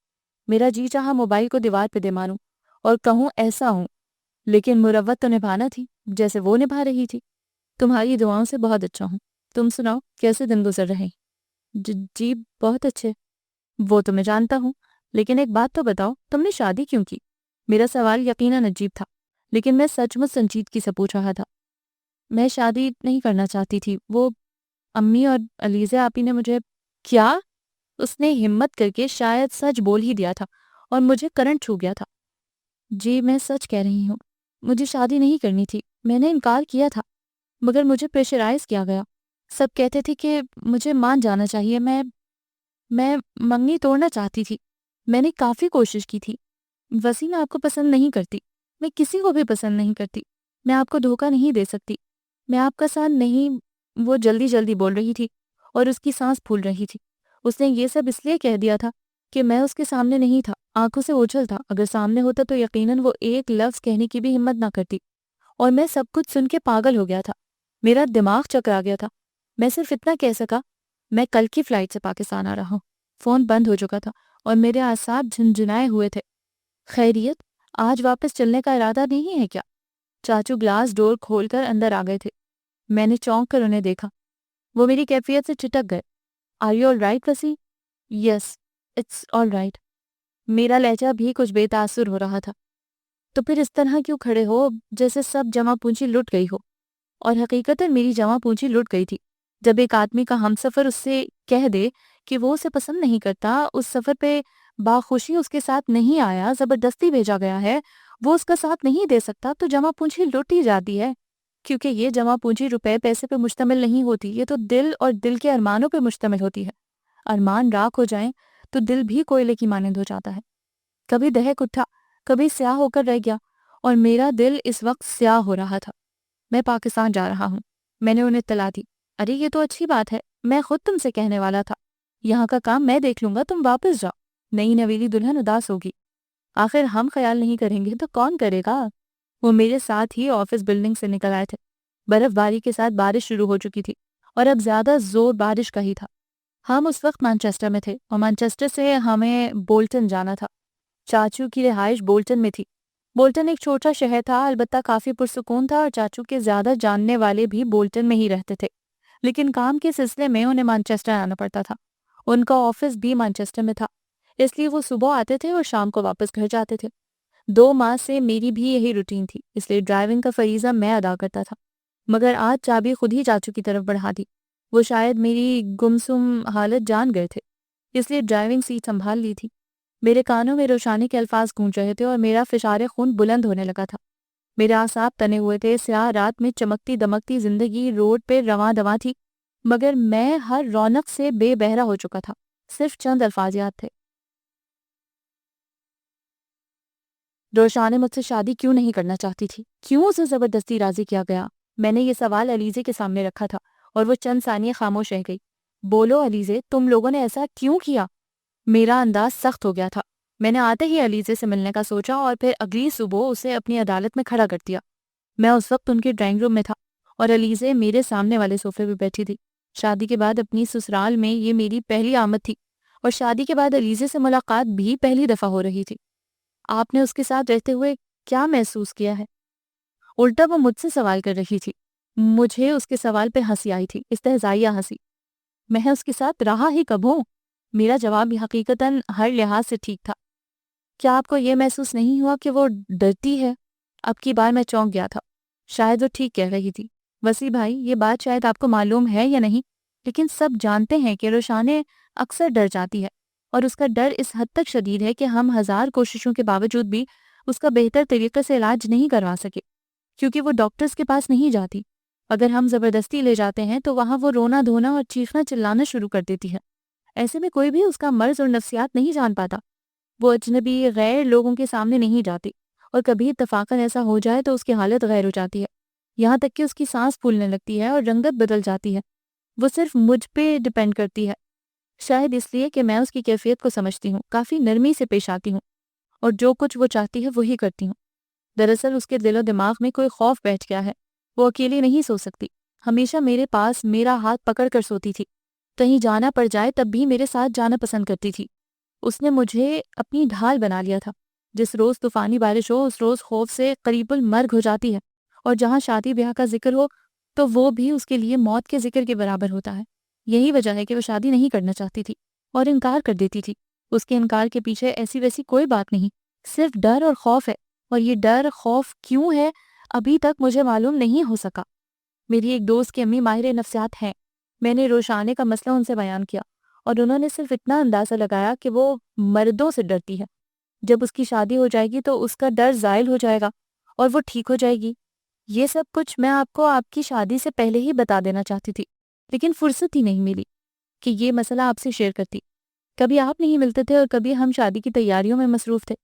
میرا جی چاہا موبائل کو دیوار پہ دے ماروں اور کہوں ایسا ہوں، لیکن مروت تو نبھانا تھی جیسے وہ نبھا رہی تھی۔ تمہاری دعاؤں سے بہت اچھا ہوں، تم سناؤ کیسے دن گزر رہے ہیں؟ جی بہت اچھے۔ وہ تو میں جانتا ہوں، لیکن ایک بات تو بتاؤ، تم نے شادی کیوں کی؟ میرا سوال یقیناً عجیب تھا، لیکن میں سچ مچ سنجیدگی سے پوچھ رہا تھا۔ میں شادی نہیں کرنا چاہتی تھی، وہ امی اور علیزہ آپی نے مجھے… کیا؟ اس نے ہمت کر کے شاید سچ بول ہی دیا تھا اور مجھے کرنٹ چھو گیا تھا۔ جی میں سچ کہہ رہی ہوں، مجھے شادی نہیں کرنی تھی، میں نے انکار کیا تھا، مگر مجھے پریشرائز کیا گیا۔ سب کہتے تھے کہ مجھے مان جانا چاہیے، میں منگنی توڑنا چاہتی تھی، میں نے کافی کوشش کی تھی۔ وسیم میں آپ کو پسند نہیں کرتی، میں کسی کو بھی پسند نہیں کرتی، میں آپ کو دھوکہ نہیں دے سکتی، میں آپ کا ساتھ نہیں… وہ جلدی جلدی بول رہی تھی اور اس کی سانس پھول رہی تھی۔ اس نے یہ سب اس لیے کہہ دیا تھا کہ میں اس کے سامنے نہیں تھا، آنکھوں سے اوجھل تھا، اگر سامنے ہوتا تو یقیناً وہ ایک لفظ کہنے کی بھی ہمت نہ کرتی، اور میں سب کچھ سن کے پاگل ہو گیا تھا، میرا دماغ چکرا گیا تھا۔ میں صرف اتنا کہہ سکا، میں کل کی فلائٹ سے پاکستان آ رہا ہوں۔ فون بند ہو چکا تھا اور میرے اعصاب جھنجھنائے ہوئے تھے۔ خیریت؟ آج واپس چلنے کا ارادہ نہیں ہے کیا؟ چاچو گلاس ڈور کھول کر اندر آ گئے تھے۔ میں نے چونک کر انہیں دیکھا، وہ میری کیفیت سے چٹک گئے۔ Are you all right Wasi? Yes it's all right. میرا لہجہ بھی کچھ بے تاثر ہو رہا تھا۔ تو پھر اس طرح کیوں کھڑے ہو جیسے سب جمع پونجی لٹ گئی ہو؟ اور حقیقتاً میری جمع پونجی لٹ گئی تھی۔ جب ایک آدمی کا ہمسفر اس سے کہہ دے کہ وہ اسے پسند نہیں کرتا، اس سفر پہ باخوشی اس کے ساتھ نہیں آیا، زبردستی بھیجا گیا ہے، وہ اس کا ساتھ نہیں دے سکتا، تو جمع پونجی لٹ ہی جاتی ہے، کیونکہ یہ جمع پونجی روپے پیسے پہ مشتمل نہیں ہوتی، یہ تو دل اور دل کے ارمانوں پہ مشتمل ہوتی ہے۔ ارمان راکھ ہو جائیں تو دل بھی کوئلے کی مانند ہو جاتا ہے۔ کبھی دہک اٹھا، کبھی سیاہ ہو کر رہ گیا، اور میرا دل اس وقت سیاہ ہو رہا تھا۔ میں پاکستان جا رہا ہوں، میں نے انہیں اطلاع دی۔ ارے یہ تو اچھی بات ہے، میں خود تم سے کہنے والا تھا، یہاں کا کام میں دیکھ لوں گا، تم واپس جاؤ۔ نئی نویلی دلہن اداس ہوگی۔ آخر ہم خیال نہیں کریں گے تو کون کرے گا؟ وہ میرے ساتھ ہی آفس بلڈنگ سے نکل آئے تھے۔ برف باری کے ساتھ بارش شروع ہو چکی تھی اور اب زیادہ زور بارش کا ہی تھا۔ ہم اس وقت مانچسٹر میں تھے اور مانچسٹر سے ہمیں بولٹن جانا تھا۔ چاچو کی رہائش بولٹن میں تھی۔ بولٹن ایک چھوٹا شہر تھا، البتہ کافی پرسکون تھا، اور چاچو کے زیادہ جاننے والے بھی بولٹن میں ہی رہتے تھے۔ لیکن کام کے سلسلے میں انہیں مانچسٹر آنا پڑتا تھا۔ ان کا آفس بھی مانچسٹر میں تھا، اس لیے وہ صبح آتے تھے اور شام کو واپس گھر جاتے تھے۔ 2 ماہ سے میری بھی یہی روٹین تھی، اس لیے ڈرائیونگ کا فریضہ میں ادا کرتا تھا۔ مگر آج چابی خود ہی چاچو کی طرف بڑھا دی۔ وہ شاید میری گمسم حالت جان گئے تھے، اس لیے ڈرائیونگ سیٹ سنبھال لی تھی۔ میرے کانوں میں روشانی کے الفاظ گونج رہے تھے اور میرا فشار خون بلند ہونے لگا تھا۔ میرے اعصاب تنے ہوئے تھے، سیاہ رات میں چمکتی دمکتی زندگی روڈ پہ رواں دواں تھی، مگر میں ہر رونق سے بے بہرا ہو چکا تھا۔ صرف چند الفاظ یاد تھے: روشانے مجھ سے شادی کیوں نہیں کرنا چاہتی تھی؟ کیوں اسے زبردستی راضی کیا گیا؟ میں نے یہ سوال علیزے کے سامنے رکھا تھا اور وہ چند ثانیے خاموش رہ گئی۔ بولو علیزے، تم لوگوں نے ایسا کیوں کیا؟ میرا انداز سخت ہو گیا تھا۔ میں نے آتے ہی علیزے سے ملنے کا سوچا اور پھر اگلی صبح اسے اپنی عدالت میں کھڑا کر دیا۔ میں اس وقت ان کے ڈرائنگ روم میں تھا اور علیزے میرے سامنے والے صوفے پہ بیٹھی تھی۔ شادی کے بعد اپنی سسرال میں یہ میری پہلی آمد تھی اور شادی کے بعد علیزے سے ملاقات بھی پہلی دفعہ ہو رہی تھی۔ آپ نے اس کے ساتھ رہتے ہوئے کیا محسوس کیا ہے؟ الٹا وہ مجھ سے سوال کر رہی تھی۔ مجھے اس کے سوال پہ ہنسی آئی تھی، استہزائیہ ہنسی۔ میں اس کے ساتھ رہا ہی کب ہوں؟ میرا جواب بھی حقیقتاً ہر لحاظ سے ٹھیک تھا۔ کیا آپ کو یہ محسوس نہیں ہوا کہ وہ ڈرتی ہے؟ اب کی بار میں چونک گیا تھا۔ شاید وہ ٹھیک کہہ رہی تھی۔ وسیع بھائی، یہ بات شاید آپ کو معلوم ہے یا نہیں، لیکن سب جانتے ہیں کہ روشانے اکثر ڈر جاتی ہے، اور اس کا ڈر اس حد تک شدید ہے کہ ہم 1000 کوششوں کے باوجود بھی اس کا بہتر طریقے سے علاج نہیں کروا سکے، کیونکہ وہ ڈاکٹرز کے پاس نہیں جاتی۔ اگر ہم زبردستی لے جاتے ہیں تو وہاں وہ رونا دھونا اور چیخنا چلانا شروع کر دیتی ہے۔ ایسے میں کوئی بھی اس کا مرض اور نفسیات نہیں جان پاتا۔ وہ اجنبی غیر لوگوں کے سامنے نہیں جاتی، اور کبھی اتفاقاً ایسا ہو جائے تو اس کی حالت غیر ہو جاتی ہے، یہاں تک کہ اس کی سانس پھولنے لگتی ہے اور رنگت بدل جاتی ہے۔ وہ صرف مجھ پہ ڈپینڈ کرتی ہے، شاید اس لیے کہ میں اس کی کیفیت کو سمجھتی ہوں، کافی نرمی سے پیش آتی ہوں، اور جو کچھ وہ چاہتی ہے وہی کرتی ہوں۔ دراصل اس کے دل و دماغ میں کوئی خوف بیٹھ گیا ہے۔ وہ اکیلی نہیں سو سکتی، ہمیشہ میرے پاس میرا ہاتھ پکڑ کر سوتی تھی۔ کہیں جانا پڑ جائے تب بھی میرے ساتھ جانا پسند کرتی تھی۔ اس نے مجھے اپنی ڈھال بنا لیا تھا۔ جس روز طوفانی بارش ہو اس روز خوف سے قریب المرگ ہو جاتی ہے، اور جہاں شادی بیاہ کا ذکر ہو تو وہ بھی اس کے لیے موت کے ذکر کے برابر ہوتا ہے۔ یہی وجہ ہے کہ وہ شادی نہیں کرنا چاہتی تھی اور انکار کر دیتی تھی۔ اس کے انکار کے پیچھے ایسی ویسی کوئی بات نہیں، صرف ڈر اور خوف ہے، اور یہ ڈر خوف کیوں ہے ابھی تک مجھے معلوم نہیں ہو سکا۔ میری ایک دوست کی امی ماہر نفسیات ہیں۔ میں نے روشانے کا مسئلہ ان سے بیان کیا، اور انہوں نے صرف اتنا اندازہ لگایا کہ وہ مردوں سے ڈرتی ہے۔ جب اس کی شادی ہو جائے گی تو اس کا ڈر زائل ہو جائے گا اور وہ ٹھیک ہو جائے گی۔ یہ سب کچھ میں آپ کو آپ کی شادی سے پہلے ہی بتا دینا چاہتی تھی، لیکن فرصت ہی نہیں ملی کہ یہ مسئلہ آپ سے شیئر کرتی۔ کبھی آپ نہیں ملتے تھے اور کبھی ہم شادی کی تیاریوں میں مصروف تھے۔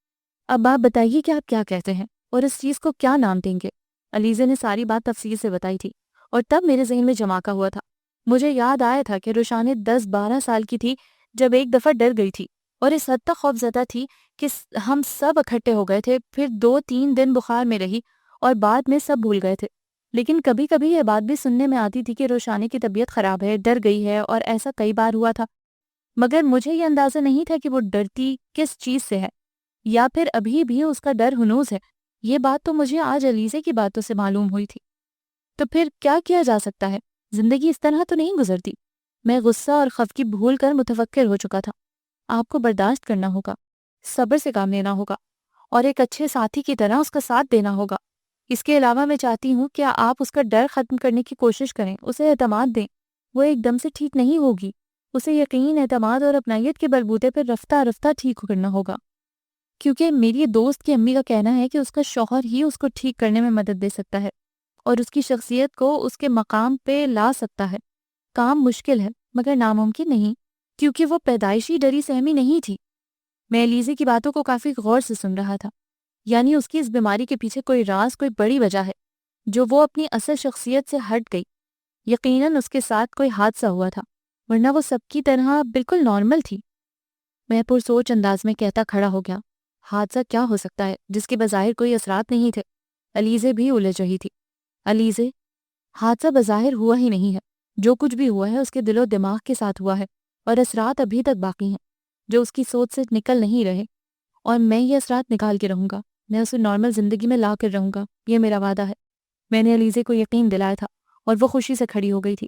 اب آپ بتائیے کہ آپ کیا کہتے ہیں اور اس چیز کو کیا نام دیں گے؟ علیزے نے ساری بات تفصیل سے بتائی تھی، اور تب میرے ذہن میں جماکا ہوا تھا۔ مجھے یاد آیا تھا کہ روشانے 10-12 سال کی تھی جب ایک دفعہ ڈر گئی تھی، اور اس حد تک خوفزدہ تھی کہ ہم سب اکٹھے ہو گئے تھے، پھر 2-3 دن بخار میں رہی اور بعد میں سب بھول گئے تھے۔ لیکن کبھی کبھی یہ بات بھی سننے میں آتی تھی کہ روشانے کی طبیعت خراب ہے، ڈر گئی ہے، اور ایسا کئی بار ہوا تھا۔ مگر مجھے یہ اندازہ نہیں تھا کہ وہ ڈرتی کس چیز سے ہے، یا پھر ابھی بھی اس کا ڈر ہنوز ہے۔ یہ بات تو مجھے آج علیزے کی باتوں سے معلوم ہوئی تھی۔ تو پھر کیا کیا جا سکتا ہے؟ زندگی اس طرح تو نہیں گزرتی۔ میں غصہ اور خفگی بھول کر متفکر ہو چکا تھا۔ آپ کو برداشت کرنا ہوگا، صبر سے کام لینا ہوگا، اور ایک اچھے ساتھی کی طرح اس کا ساتھ دینا ہوگا۔ اس کے علاوہ میں چاہتی ہوں کہ آپ اس کا ڈر ختم کرنے کی کوشش کریں، اسے اعتماد دیں۔ وہ ایک دم سے ٹھیک نہیں ہوگی، اسے یقین، اعتماد اور اپنائیت کے بلبوتے پر رفتہ رفتہ ٹھیک کرنا ہوگا۔ کیونکہ میری دوست کی امی کا کہنا ہے کہ اس کا شوہر ہی اس کو ٹھیک کرنے میں مدد دے سکتا ہے، اور اس کی شخصیت کو اس کے مقام پہ لا سکتا ہے۔ کام مشکل ہے مگر ناممکن نہیں، کیونکہ وہ پیدائشی ڈری سہمی نہیں تھی۔ میں علیزے کی باتوں کو کافی غور سے سن رہا تھا، یعنی اس کی اس بیماری کے پیچھے کوئی راز، کوئی بڑی وجہ ہے جو وہ اپنی اصل شخصیت سے ہٹ گئی۔ یقیناً اس کے ساتھ کوئی حادثہ ہوا تھا، ورنہ وہ سب کی طرح بالکل نارمل تھی۔ میں پرسوچ انداز میں کہتا کھڑا ہو گیا، حادثہ کیا ہو سکتا ہے جس کے بظاہر کوئی اثرات نہیں تھے؟ علیزے بھی الجھ رہی تھی۔ علیزے، حادثہ بظاہر ہوا ہی نہیں ہے، جو کچھ بھی ہوا ہے اس کے دل و دماغ کے ساتھ ہوا ہے، اور اثرات ابھی تک باقی ہیں جو اس کی سوچ سے نکل نہیں رہے، اور میں یہ اثرات نکال کے رہوں گا، میں اسے نارمل زندگی میں لا کر رہوں گا، یہ میرا وعدہ ہے۔ میں نے علیزے کو یقین دلایا تھا، اور وہ خوشی سے کھڑی ہو گئی تھی۔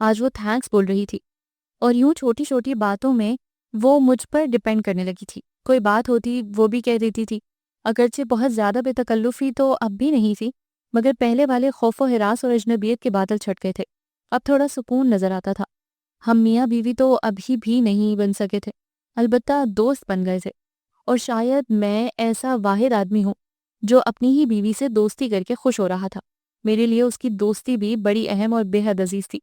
آج وہ تھینکس بول رہی تھی، اور یوں چھوٹی چھوٹی باتوں میں وہ مجھ پر ڈپینڈ کرنے لگی تھی۔ کوئی بات ہوتی وہ بھی کہہ دیتی تھی، اگرچہ بہت زیادہ بے تکلفی تو اب بھی نہیں تھی، مگر پہلے والے خوف و ہراس اور اجنبیت کے بادل چھٹ گئے تھے۔ اب تھوڑا سکون نظر آتا تھا۔ ہم میاں بیوی تو ابھی بھی نہیں بن سکے تھے، البتہ دوست بن گئے تھے، اور شاید میں ایسا واحد آدمی ہوں جو اپنی ہی بیوی سے دوستی کر کے خوش ہو رہا تھا۔ میرے لیے اس کی دوستی بھی بڑی اہم اور بے حد عزیز تھی۔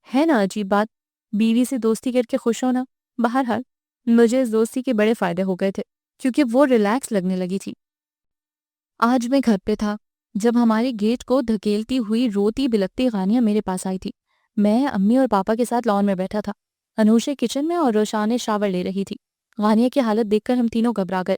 ہے نا عجیب بات، بیوی سے دوستی کر کے خوش ہونا۔ بہرحال مجھے اس دوستی کے بڑے فائدے ہو گئے تھے، کیونکہ وہ ریلیکس لگنے لگی تھی۔ آج میں گھر پہ تھا جب ہمارے گیٹ کو دھکیلتی ہوئی روتی بلکتی غانیہ میرے پاس آئی تھی۔ میں امی اور پاپا کے ساتھ لان میں بیٹھا تھا، انوشے کچن میں اور روشانے شاور لے رہی تھی۔ غانیہ کی حالت دیکھ کر ہم تینوں گھبرا گئے۔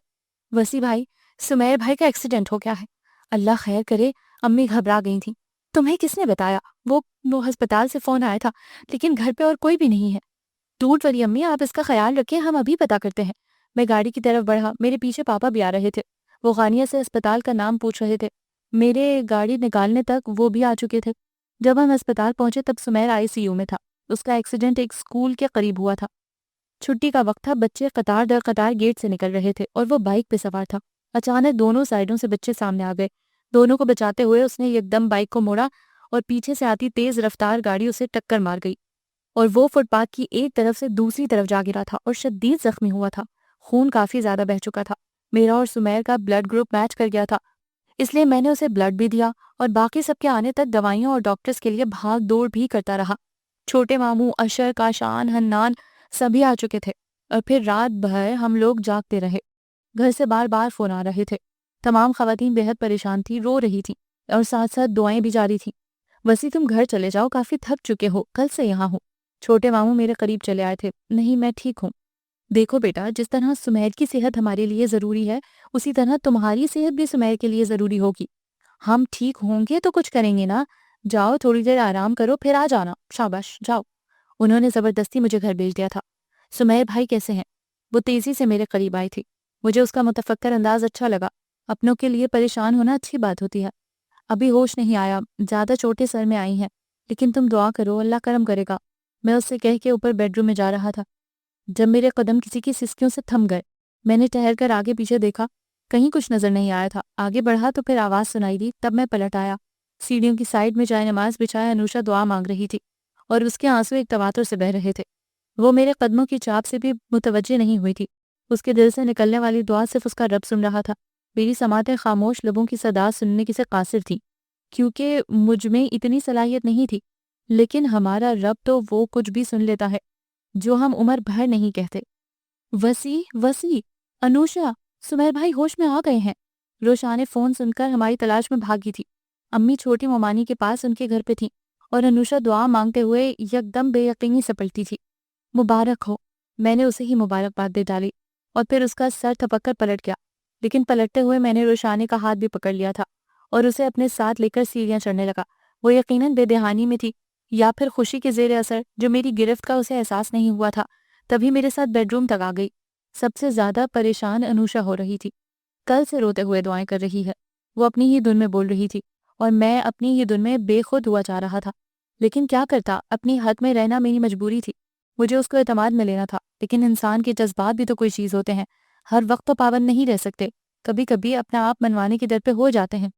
وسیع بھائی، سمیر بھائی کا ایکسیڈنٹ ہو گیا ہے۔ اللہ خیر کرے، امی گھبرا گئی تھیں۔ تمہیں کس نے بتایا؟ وہ ہسپتال سے فون آیا تھا، لیکن گھر پہ اور کوئی بھی نہیں ہے۔ ڈونٹ وری امی، آپ اس کا خیال رکھیں، ہم ابھی پتا کرتے ہیں۔ میں گاڑی کی طرف بڑھا، میرے پیچھے پاپا بھی آ رہے تھے۔ وہ غانیہ سے اسپتال کا نام پوچھ رہے تھے۔ میرے گاڑی نکالنے تک وہ بھی آ چکے تھے۔ جب ہم اسپتال پہنچے تب سمیر ICU میں تھا۔ اس کا ایکسیڈنٹ ایک اسکول کے قریب ہوا تھا۔ چھٹی کا وقت تھا، بچے قطار در قطار گیٹ سے نکل رہے تھے اور وہ بائک پہ سوار تھا۔ اچانک دونوں سائیڈوں سے بچے سامنے آ گئے۔ دونوں کو بچاتے ہوئے اس نے یکدم بائک کو موڑا اور پیچھے سے آتی تیز رفتار گاڑی اسے ٹکر مار گئی، اور وہ فٹ پاتھ کی ایک طرف سے دوسری طرف جا گرا تھا اور شدید زخمی ہوا تھا۔ خون کافی زیادہ بہہ چکا تھا۔ میرا اور سمیر کا بلڈ گروپ میچ کر گیا تھا، اس لیے میں نے اسے بلڈ بھی دیا اور باقی سب کے آنے تک دوائیوں اور ڈاکٹرز کے لیے بھاگ دوڑ بھی کرتا رہا۔ چھوٹے ماموں، اشر، کاشان، حنان سبھی آ چکے تھے، اور پھر رات بھر ہم لوگ جاگتے رہے۔ گھر سے بار بار فون آ رہے تھے۔ تمام خواتین بے حد پریشان تھی، رو رہی تھیں اور ساتھ ساتھ دعائیں بھی جاری تھیں۔ وسیع، تم گھر چلے جاؤ، کافی تھک چکے ہو، کل سے یہاں ہوں۔ چھوٹے ماموں میرے قریب چلے آئے تھے۔ نہیں، میں ٹھیک ہوں۔ دیکھو بیٹا، جس طرح سمیر کی صحت ہمارے لیے ضروری ہے، اسی طرح تمہاری صحت بھی سمیر کے لیے ضروری ہوگی۔ ہم ٹھیک ہوں گے تو کچھ کریں گے نا۔ جاؤ تھوڑی دیر آرام کرو، پھر آ جانا۔ شاباش، جاؤ۔ انہوں نے زبردستی مجھے گھر بھیج دیا تھا۔ سمیر بھائی کیسے ہیں؟ وہ تیزی سے میرے قریب آئی تھی۔ مجھے اس کا متفکر انداز اچھا لگا۔ اپنوں کے لیے پریشان ہونا اچھی بات ہوتی ہے۔ ابھی ہوش نہیں آیا، زیادہ چوٹیں سر میں آئی ہیں، لیکن تم دعا کرو، اللہ کرم کرے گا۔ میں اس سے کہہ کے اوپر بیڈ روم میں جا رہا تھا جب میرے قدم کسی کی سسکیوں سے تھم گئے۔ میں نے ٹہر کر آگے پیچھے دیکھا، کہیں کچھ نظر نہیں آیا تھا۔ آگے بڑھا تو پھر آواز سنائی دی، تب میں پلٹ آیا۔ سیڑھیوں کی سائیڈ میں جائے نماز بچھائے انوشا دعا مانگ رہی تھی، اور اس کے آنسو ایک تواتر سے بہہ رہے تھے۔ وہ میرے قدموں کی چاپ سے بھی متوجہ نہیں ہوئی تھی۔ اس کے دل سے نکلنے والی دعا صرف اس کا رب سن رہا تھا۔ میری سماعتیں خاموش لبوں کی صدا سننے کی سے قاصر تھی، کیونکہ مجھ میں اتنی صلاحیت نہیں تھی، لیکن ہمارا رب تو وہ کچھ بھی سن لیتا ہے جو ہم عمر بھر نہیں کہتے۔ وسیع، انوشا، سمیر بھائی ہوش میں آ گئے ہیں۔ روشا نے فون سن کر ہماری تلاش میں بھاگی تھی۔ امی چھوٹی ممانی کے پاس ان کے گھر پہ تھیں، اور انوشا دعا مانگتے ہوئے یکدم بے یقینی سے پلٹی تھی۔ مبارک ہو، میں نے اسے ہی مبارکباد دے ڈالی، اور پھر اس کا سر تھپک کر پلٹ گیا۔ لیکن پلٹتے ہوئے میں نے روشانے کا ہاتھ بھی پکڑ لیا تھا اور اسے اپنے ساتھ لے کر سیڑھیاں چڑھنے لگا۔ وہ یقیناً بے دہانی میں تھی، یا پھر خوشی کے زیر اثر جو میری گرفت کا اسے احساس نہیں ہوا تھا۔ تبھی میرے ساتھ بیڈ روم تک آ گئی۔ سب سے زیادہ پریشان انوشا ہو رہی تھی، کل سے روتے ہوئے دعائیں کر رہی ہے۔ وہ اپنی ہی دھن میں بول رہی تھی، اور میں اپنی ہی دھن میں بے خود ہوا جا رہا تھا۔ لیکن کیا کرتا، اپنی حد میں رہنا میری مجبوری تھی۔ مجھے اس کو اعتماد میں لینا تھا، لیکن انسان کے جذبات بھی تو کوئی چیز ہوتے ہیں، ہر وقت تو پابند نہیں رہ سکتے، کبھی کبھی اپنا آپ منوانے کی در پہ ہو جاتے ہیں۔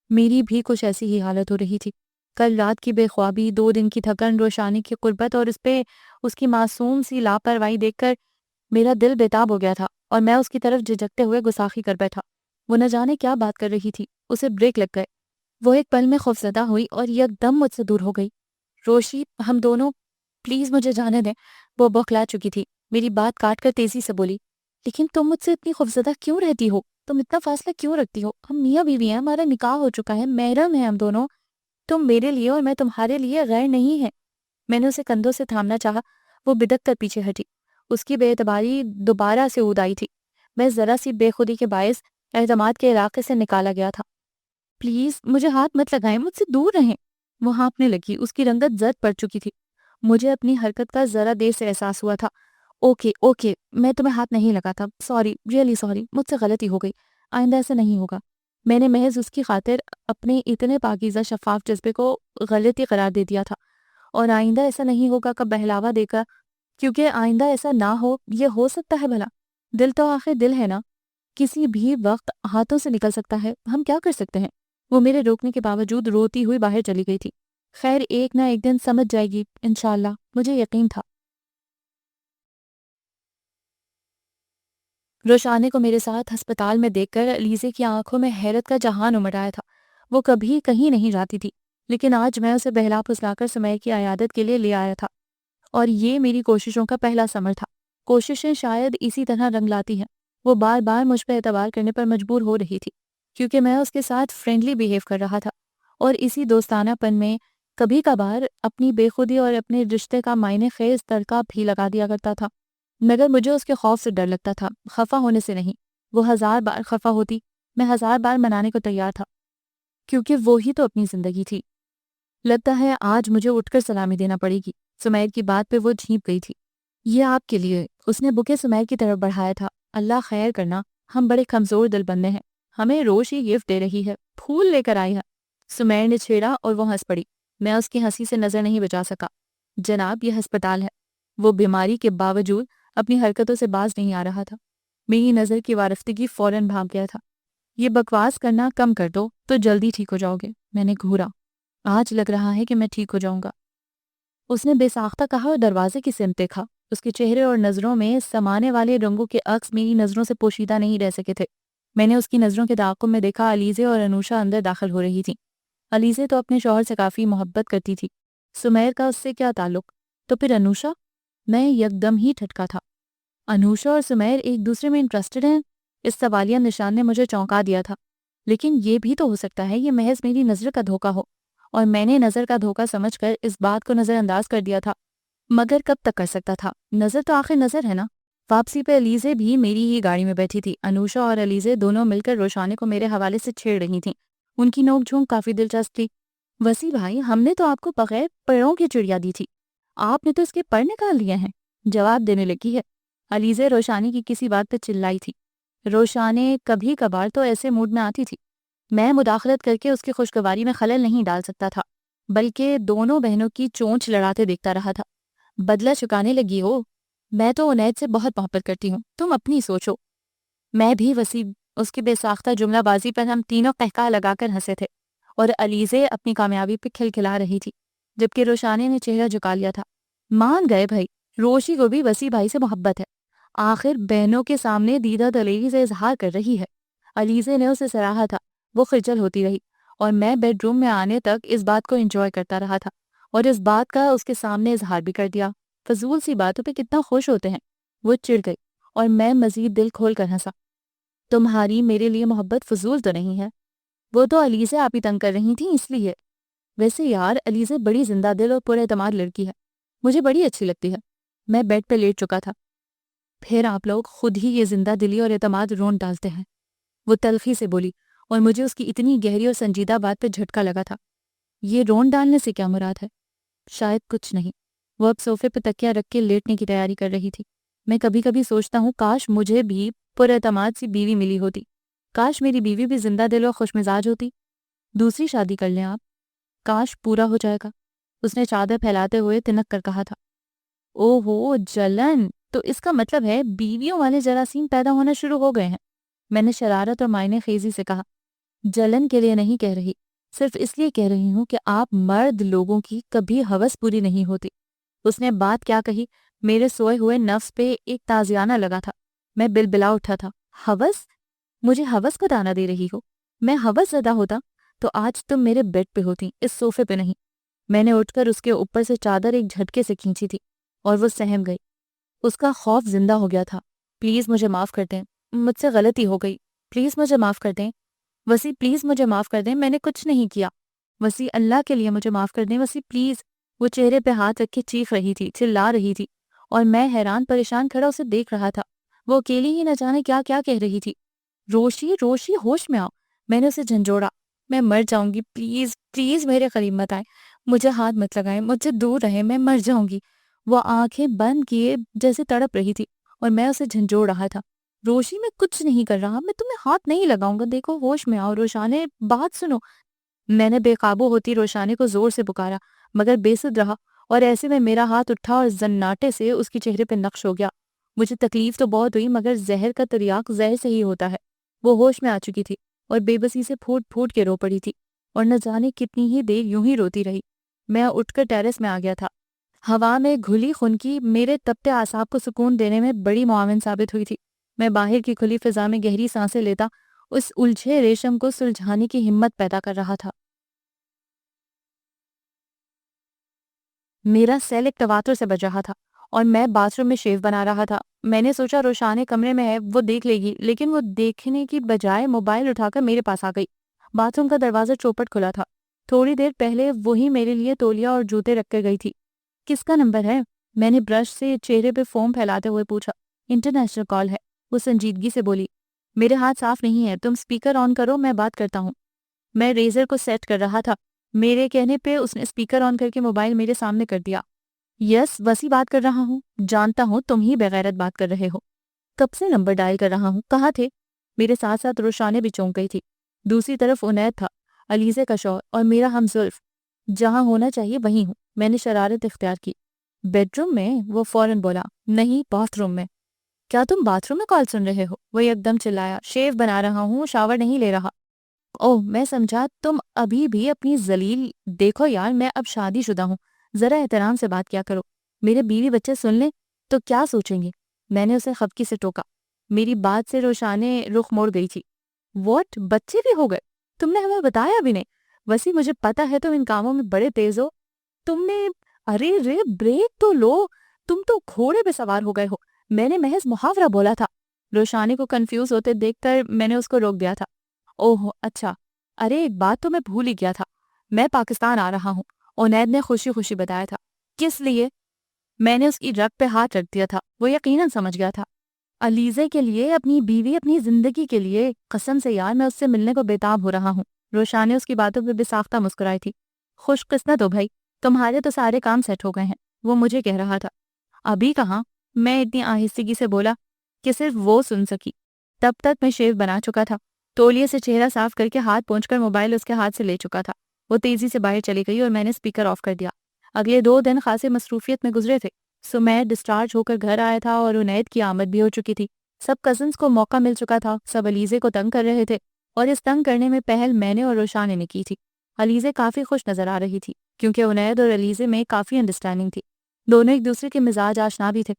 میری بھی کچھ ایسی ہی حالت ہو رہی تھی۔ کل رات کی بے خوابی، 2 دن کی تھکن، روشانی کی قربت اور اس کی معصوم سی لاپرواہی دیکھ کر میرا دل بےتاب ہو گیا تھا، اور میں اس کی طرف جھجکتے ہوئے گستاخی کر بیٹھا۔ وہ نہ جانے کیا بات کر رہی تھی، اسے بریک لگ گئے۔ وہ ایک پل میں خوفزدہ ہوئی اور یکدم مجھ سے دور ہو گئی۔ روشی، ہم دونوں، پلیز مجھے جانے دیں۔ وہ بوکھلا چکی تھی، میری بات کاٹ کر تیزی سے بولی، لیکن تم مجھ سے اتنی خوفزدہ کیوں رہتی ہو؟ تم اتنا فاصلہ کیوں رکھتی ہو؟ ہم میاں بیوی ہیں، ہمارا نکاح ہو چکا ہے، محرم ہیں ہم دونوں۔ تم میرے لیے اور میں تمہارے لیے غیر نہیں ہیں۔ میں نے اسے کندھوں سے تھامنا چاہا، وہ بدک کر پیچھے ہٹی۔ اس کی بے اعتباری دوبارہ سے اود آئی تھی۔ میں ذرا سی بے خودی کے باعث اعتماد کے علاقے سے نکالا گیا تھا۔ پلیز مجھے ہاتھ مت لگائیں، مجھ سے دور رہیں۔ وہ ہانپنے لگی، اس کی رنگت زرد پڑ چکی تھی۔ مجھے اپنی حرکت کا ذرا دیر سے احساس ہوا تھا۔ اوکے، میں تمہیں ہاتھ نہیں لگاتا، سوری، ریئلی سوری، مجھ سے غلطی ہو گئی، آئندہ ایسا نہیں ہوگا۔ میں نے محض اس کی خاطر اپنے اتنے پاکیزہ شفاف جذبے کو غلطی قرار دے دیا تھا، اور آئندہ ایسا نہیں ہوگا کا بہلاوا دے کر، کیونکہ آئندہ ایسا نہ ہو یہ ہو سکتا ہے بھلا؟ دل تو آخر دل ہے نا، کسی بھی وقت ہاتھوں سے نکل سکتا ہے، ہم کیا کر سکتے ہیں؟ وہ میرے روکنے کے باوجود روتی ہوئی باہر چلی گئی تھی۔ خیر ایک نہ ایک دن سمجھ جائے گی انشاءاللہ، مجھے یقین تھا۔ روشانے کو میرے ساتھ ہسپتال میں دیکھ کر علیزے کی آنکھوں میں حیرت کا جہان امڑ آیا تھا۔ وہ کبھی کہیں نہیں جاتی تھی، لیکن آج میں اسے بہلا پھسلا کر سمیع کی عیادت کے لیے لے آیا تھا، اور یہ میری کوششوں کا پہلا ثمر تھا۔ کوششیں شاید اسی طرح رنگ لاتی ہیں۔ وہ بار بار مجھ پہ اعتبار کرنے پر مجبور ہو رہی تھی، کیونکہ میں اس کے ساتھ فرینڈلی بیہیو کر رہا تھا، اور اسی دوستانہ پن میں کبھی کبھار اپنی بے خودی اور اپنے رشتے کا معنی خیز تڑکا بھی لگا دیا کرتا تھا، مگر مجھے اس کے خوف سے ڈر لگتا تھا، خفا ہونے سے نہیں۔ وہ 1000 بار خفا ہوتی، میں 1000 بار منانے کو تیار تھا، کیونکہ وہی تو اپنی زندگی تھی۔ لگتا ہے آج مجھے اٹھ کر سلامی دینا پڑے گی۔ سمیر کی بات پہ وہ جھینپ گئی تھی۔ یہ آپ کے لیے، اس نے بکے سمیر کی طرف بڑھایا تھا۔ اللہ خیر کرنا، ہم بڑے کمزور دل بندے ہیں، ہمیں روش ہی گفٹ دے رہی ہے، پھول لے کر آئی ہے۔ سمیر نے چھیڑا اور وہ ہنس پڑی۔ میں اس کی ہنسی سے نظر نہیں بچا سکا۔ جناب یہ ہسپتال ہے۔ وہ بیماری کے باوجود اپنی حرکتوں سے باز نہیں آ رہا تھا۔ میری نظر کی وارفتگی فوراً بھاگ گیا تھا۔ یہ بکواس کرنا کم کر دو تو جلدی ٹھیک ہو جاؤ گے۔ میں نے گھورا۔ آج لگ رہا ہے کہ میں ٹھیک ہو جاؤں گا، اس نے بے ساختہ کہا اور دروازے کی سمت دیکھا۔ اس کے چہرے اور نظروں میں سمانے والے رنگوں کے عکس میری نظروں سے پوشیدہ نہیں رہ سکے تھے۔ میں نے اس کی نظروں کے تعاقب میں دیکھا علیزے اور انوشا اندر داخل ہو رہی تھی۔ علیزے تو اپنے شوہر سے کافی محبت کرتی تھی، سمیر کا اس سے کیا تعلق؟ تو پھر انوشا؟ میں یکدم ہی ٹھٹکا تھا۔ انوشا اور سمیر ایک دوسرے میں انٹرسٹڈ ہیں؟ اس سوالیہ نشان نے مجھے چونکا دیا تھا۔ لیکن یہ بھی تو ہو سکتا ہے یہ محض میری نظر کا دھوکا ہو، اور میں نے نظر کا دھوکا سمجھ کر اس بات کو نظر انداز کر دیا تھا، مگر کب تک کر سکتا تھا؟ نظر تو آخر نظر ہے نا۔ واپسی پہ علیزے بھی میری ہی گاڑی میں بیٹھی تھی۔ انوشا اور علیزے دونوں مل کر روشانے کو میرے حوالے سے چھیڑ رہی تھیں۔ ان کی نوک جھونک کافی دلچسپ تھی۔ وسیع بھائی، ہم نے تو آپ کو بغیر پروں کی چڑیا دی تھی، آپ نے تو اس کے پر نکال لیے ہیں، جواب دینے لگی ہے۔ علیزے روشانے کی کسی بات پہ چلائی تھی۔ روشانے کبھی کبھار تو ایسے موڈ میں آتی تھی، میں مداخلت کر کے اس کی خوشگواری میں خلل نہیں ڈال سکتا تھا، بلکہ دونوں بہنوں کی چونچ لڑاتے دیکھتا رہا تھا۔ بدلہ چکانے لگی ہو؟ میں تو عنید سے بہت محبت کرتی ہوں، تم اپنی سوچو۔ میں بھی وسیع، اس کی بے ساختہ جملہ بازی پر ہم تینوں قہقہ لگا کر ہنسے تھے، اور علیزے اپنی کامیابی پہ کھلکھلا رہی تھی، جبکہ روشانے نے چہرہ جھکا لیا تھا۔ مان گئے بھائی، روشی کو بھی وسیع بھائی سے محبت ہے، آخر بہنوں کے سامنے دیدہ دلیری سے اظہار کر رہی ہے۔ علیزے نے اسے سراہا تھا۔ وہ خجل ہوتی رہی، اور میں بیڈ روم میں آنے تک اس بات کو انجوائے کرتا رہا تھا، اور اس بات کا اس کے سامنے اظہار بھی کر دیا۔ فضول سی باتوں پہ کتنا خوش ہوتے ہیں۔ وہ چڑ گئی، اور میں مزید دل کھول کر ہنسا۔ تمہاری میرے لیے محبت فضول تو نہیں ہے، وہ تو علیزے آپ ہی تنگ کر رہی تھیں اس لیے۔ ویسے یار علیزے بڑی زندہ دل اور پر اعتماد لڑکی ہے، مجھے بڑی اچھی لگتی ہے۔ میں بیڈ پہ لیٹ چکا تھا۔ پھر آپ لوگ خود ہی یہ زندہ دلی اور اعتماد رون ڈالتے ہیں، وہ تلخی سے بولی، اور مجھے اس کی اتنی گہری اور سنجیدہ بات پہ جھٹکا لگا تھا۔ یہ رون ڈالنے سے کیا مراد ہے؟ شاید کچھ نہیں۔ وہ اب صوفے پہ تکیہ رکھ کے لیٹنے کی تیاری کر رہی تھی۔ میں کبھی کبھی سوچتا ہوں کاش مجھے بھی پر اعتماد سی بیوی ملی ہوتی، کاش میری بیوی بھی زندہ دل اور خوش مزاج ہوتی۔ دوسری شادی کر لیں آپ، کاش پورا ہو جائے گا، اس نے چادر پھیلاتے ہوئے تنک کر کہا تھا۔ او ہو جلن، تو اس کا مطلب ہے بیویوں والے جراثیم پیدا ہونا شروع ہو گئے ہیں، میں نے شرارت اور معنی خیزی سے کہا۔ جلن کے لیے نہیں کہہ رہی، صرف اس لیے کہہ رہی ہوں کہ آپ مرد لوگوں کی کبھی ہوس پوری نہیں ہوتی۔ اس نے بات کیا کہی، میرے سوئے ہوئے نفس پہ ایک تازیانہ لگا تھا۔ میں بلبلا اٹھا تھا۔ ہوس؟ مجھے ہوس کا دانہ دے رہی ہو؟ میں ہوس زدہ ہوتا تو آج تم میرے بیڈ پہ ہوتی، اس صوفے پہ نہیں۔ میں نے اٹھ کر اس کے اوپر سے چادر ایک جھٹکے سے کھینچی تھی، اور وہ سہم گئی۔ اس کا خوف زندہ ہو گیا تھا۔ پلیز مجھے معاف کر دیں، مجھ سے غلطی ہو گئی، پلیز مجھے معاف کر دیں وسیع، پلیز مجھے معاف کر دیں، میں نے کچھ نہیں کیا وسیع، اللہ کے لیے مجھے معاف کر دیں وسیع پلیز۔ وہ چہرے پہ ہاتھ رکھ کے چیخ رہی تھی، چلا رہی تھی، اور میں حیران پریشان کھڑا اسے دیکھ رہا تھا۔ وہ اکیلی ہی نہ جانے کیا کیا کہہ رہی تھی۔ روشی روشی ہوش میں آؤ، میں نے اسے جھنجھوڑا، میں مر جاؤں گی، پلیز پلیز میرے قریب مت آئیں، مجھے ہاتھ مت لگائیں، مجھ سے دور رہیں، میں مر جاؤں گی۔ وہ آنکھیں بند کیے جیسے تڑپ رہی تھی، اور میں اسے جھنجھوڑ رہا تھا۔ روشی میں کچھ نہیں کر رہا، میں تمہیں ہاتھ نہیں لگاؤں گا، دیکھو ہوش میں آؤ، روشانے بات سنو۔ میں نے بے قابو ہوتی روشانے کو زور سے پکارا، مگر بے سد رہا، اور ایسے میں میرا ہاتھ اٹھا اور زناٹے سے اس کے چہرے پہ نقش ہو گیا۔ مجھے تکلیف تو بہت ہوئی، مگر زہر کا تریاق زہر سے ہی ہوتا ہے۔ وہ ہوش میں آ چکی تھی اور بے بسی سے پھوٹ پھوٹ کے رو پڑی تھی، اور نہ جانے کتنی ہی دیر یوں ہی روتی رہی۔ میں اٹھ کر ٹیرس میں آ گیا تھا۔ ہوا میں گھلی خنکی میرے تپتے اعصاب کو سکون دینے میں بڑی معاون ثابت ہوئی تھی۔ میں باہر کی کھلی فضا میں گہری سانسیں لیتا اس الجھے ریشم کو سلجھانے کی ہمت پیدا کر رہا تھا۔ میرا سیل ایک تواتر سے بج رہا تھا اور میں باتھ روم میں شیو بنا رہا تھا۔ میں نے سوچا روشانے کمرے میں ہے، وہ دیکھ لے گی، لیکن وہ دیکھنے کی بجائے موبائل اٹھا کر میرے پاس آ گئی۔ باتھ روم کا دروازہ چوپٹ کھلا تھا۔ تھوڑی دیر پہلے وہی میرے لیے تولیہ اور جوتے رکھ کر گئی تھی۔ کس کا نمبر ہے؟ میں نے برش سے چہرے پہ فوم پھیلاتے ہوئے پوچھا۔ انٹرنیشنل کال ہے، وہ سنجیدگی سے بولی۔ میرے ہاتھ صاف نہیں ہے، تم سپیکر آن کرو، میں بات کرتا ہوں۔ میں ریزر کو سیٹ کر رہا تھا۔ میرے کہنے پہ اس نے سپیکر آن کر کے موبائل میرے سامنے کر دیا۔ یس، وسی بات کر رہا ہوں۔ جانتا ہوں تم ہی بغیرت بات کر رہے ہو۔ کب سے نمبر ڈائل کر رہا ہوں، کہاں تھے؟ میرے ساتھ ساتھ روشانے بھی چونک گئی تھی۔ دوسری طرف عنید تھا، علیزے کا شوہر، اور میرا ہمزلف۔ جہاں ہونا چاہیے وہیں ہوں، میں نے شرارت اختیار کی۔ بیڈ روم میں؟ وہ فوراً بولا۔ نہیں، باتھ روم میں۔ کیا تم باتھ روم میں کال سن رہے ہو؟ وہ ایک دم چلایا۔ شیو بنا رہا ہوں، شاور نہیں لے رہا۔ اوہ، میں سمجھا تم ابھی بھی اپنی ذلیل۔ دیکھو یار، میں اب شادی شدہ ہوں، ذرا احترام سے بات کیا کرو۔ میرے بیوی بچے سن لیں تو کیا سوچیں گے؟ میں نے اسے خفکی سے ٹوکا۔ میری بات سے روشانے رخ موڑ گئی تھی۔ واٹ، بچے بھی ہو گئے؟ تم نے ہمیں بتایا بھی نہیں۔ ویسے مجھے پتا ہے تم ان کاموں میں بڑے تیز ہو۔ تم نے… ارے رے، بریک تو لو، تم تو گھوڑے پہ سوار ہو گئے ہو۔ میں نے محض محاورہ بولا تھا۔ روشانے کو کنفیوز ہوتے دیکھ کر میں نے اس کو روک دیا تھا۔ اوہ اچھا، ارے ایک بات تو میں بھول ہی گیا تھا، میں پاکستان آ رہا ہوں، عنید نے خوشی خوشی بتایا تھا۔ کس لیے؟ میں نے اس کی رگ پہ ہاتھ رکھ دیا تھا۔ وہ یقیناً سمجھ گیا تھا۔ علیزے کے لیے، اپنی بیوی، اپنی زندگی کے لیے۔ قسم سے یار، میں اس سے ملنے کو بےتاب ہو رہا ہوں۔ روشانے اس کی باتوں پہ بے ساختہ مسکرائی تھی۔ خوش قسمت ہو بھائی، تمہارے تو سارے کام سیٹ ہو گئے ہیں، وہ مجھے کہہ رہا تھا۔ ابھی کہاں؟ میں اتنی آہستگی سے بولا کہ صرف وہ سن سکی۔ تب تک میں شیو بنا چکا تھا، تولیے سے چہرہ صاف کر کے ہاتھ پہنچ کر موبائل اس کے ہاتھ سے لے چکا تھا۔ وہ تیزی سے باہر چلی گئی اور میں نے سپیکر آف کر دیا۔ اگلے 2 دن خاصے مصروفیت میں گزرے تھے۔ سمیت ڈسچارج ہو کر گھر آیا تھا اور عنید کی آمد بھی ہو چکی تھی۔ سب کزنز کو موقع مل چکا تھا، سب علیزے کو تنگ کر رہے تھے، اور اس تنگ کرنے میں پہل میں نے اور روشانے نے کی تھی۔ علیزے کافی خوش نظر آ رہی تھی، کیونکہ عنید اور علیزے میں کافی انڈرسٹینڈنگ تھی۔ دونوں ایک دوسرے کے مزاج آشنا بھی تھے۔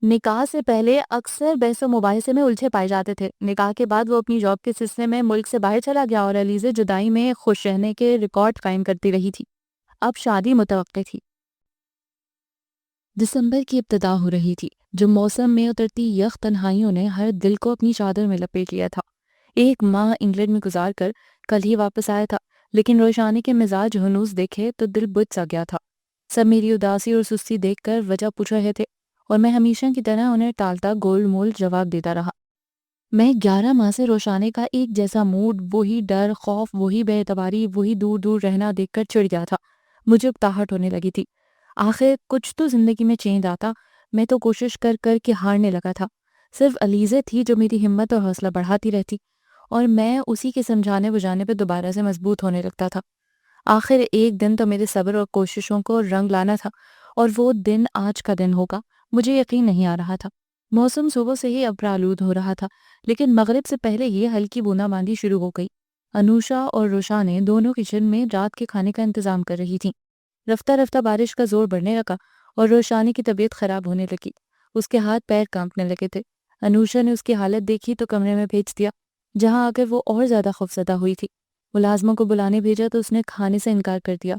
نکاح سے پہلے اکثر بحث و مباحثے میں الجھے پائے جاتے تھے۔ نکاح کے بعد وہ اپنی جاب کے سلسلے میں ملک سے باہر چلا گیا اور علیزے جدائی میں خوش رہنے کے ریکارڈ قائم کرتی رہی تھی۔ اب شادی متوقع تھی۔ دسمبر کی ابتدا ہو رہی تھی، جو موسم میں اترتی یخ تنہائیوں نے ہر دل کو اپنی چادر میں لپیٹ لیا تھا۔ 1 ماہ انگلینڈ میں گزار کر کل ہی واپس آیا تھا، لیکن روشانی کے مزاج ہنوز دیکھے تو دل بجھ سا گیا تھا۔ سب میری اداسی اور سستی دیکھ کر وجہ پوچھ رہے تھے، اور میں ہمیشہ کی طرح انہیں ٹالتا گول مول جواب دیتا رہا۔ میں 11 ماہ سے روشانے کا ایک جیسا موڈ، وہی ڈر، خوف، وہی بے اعتباری، وہی دور دور رہنا دیکھ کر چڑ گیا تھا۔ مجھے اکتاہٹ ہونے لگی تھی۔ آخر کچھ تو زندگی میں چینج آتا۔ میں تو کوشش کر کر کے ہارنے لگا تھا۔ صرف علیزے تھی جو میری ہمت اور حوصلہ بڑھاتی رہتی، اور میں اسی کے سمجھانے بجھانے پہ دوبارہ سے مضبوط ہونے لگتا تھا۔ آخر ایک دن تو میرے صبر اور کوششوں کو رنگ لانا تھا، اور وہ دن آج کا دن ہوگا۔ مجھے یقین نہیں آ رہا تھا۔ موسم صبح سے ہی ابرآلود ہو رہا تھا، لیکن مغرب سے پہلے ہی ہلکی بوندا باندی شروع ہو گئی۔ انوشا اور روشانے دونوں کچن میں رات کے کھانے کا انتظام کر رہی تھیں۔ رفتہ رفتہ بارش کا زور بڑھنے لگا اور روشانی کی طبیعت خراب ہونے لگی۔ اس کے ہاتھ پیر کانپنے لگے تھے۔ انوشا نے اس کی حالت دیکھی تو کمرے میں بھیج دیا، جہاں آ کر وہ اور زیادہ خوفزدہ ہوئی تھی۔ ملازموں کو بلانے بھیجا تو اس نے کھانے سے انکار کر دیا۔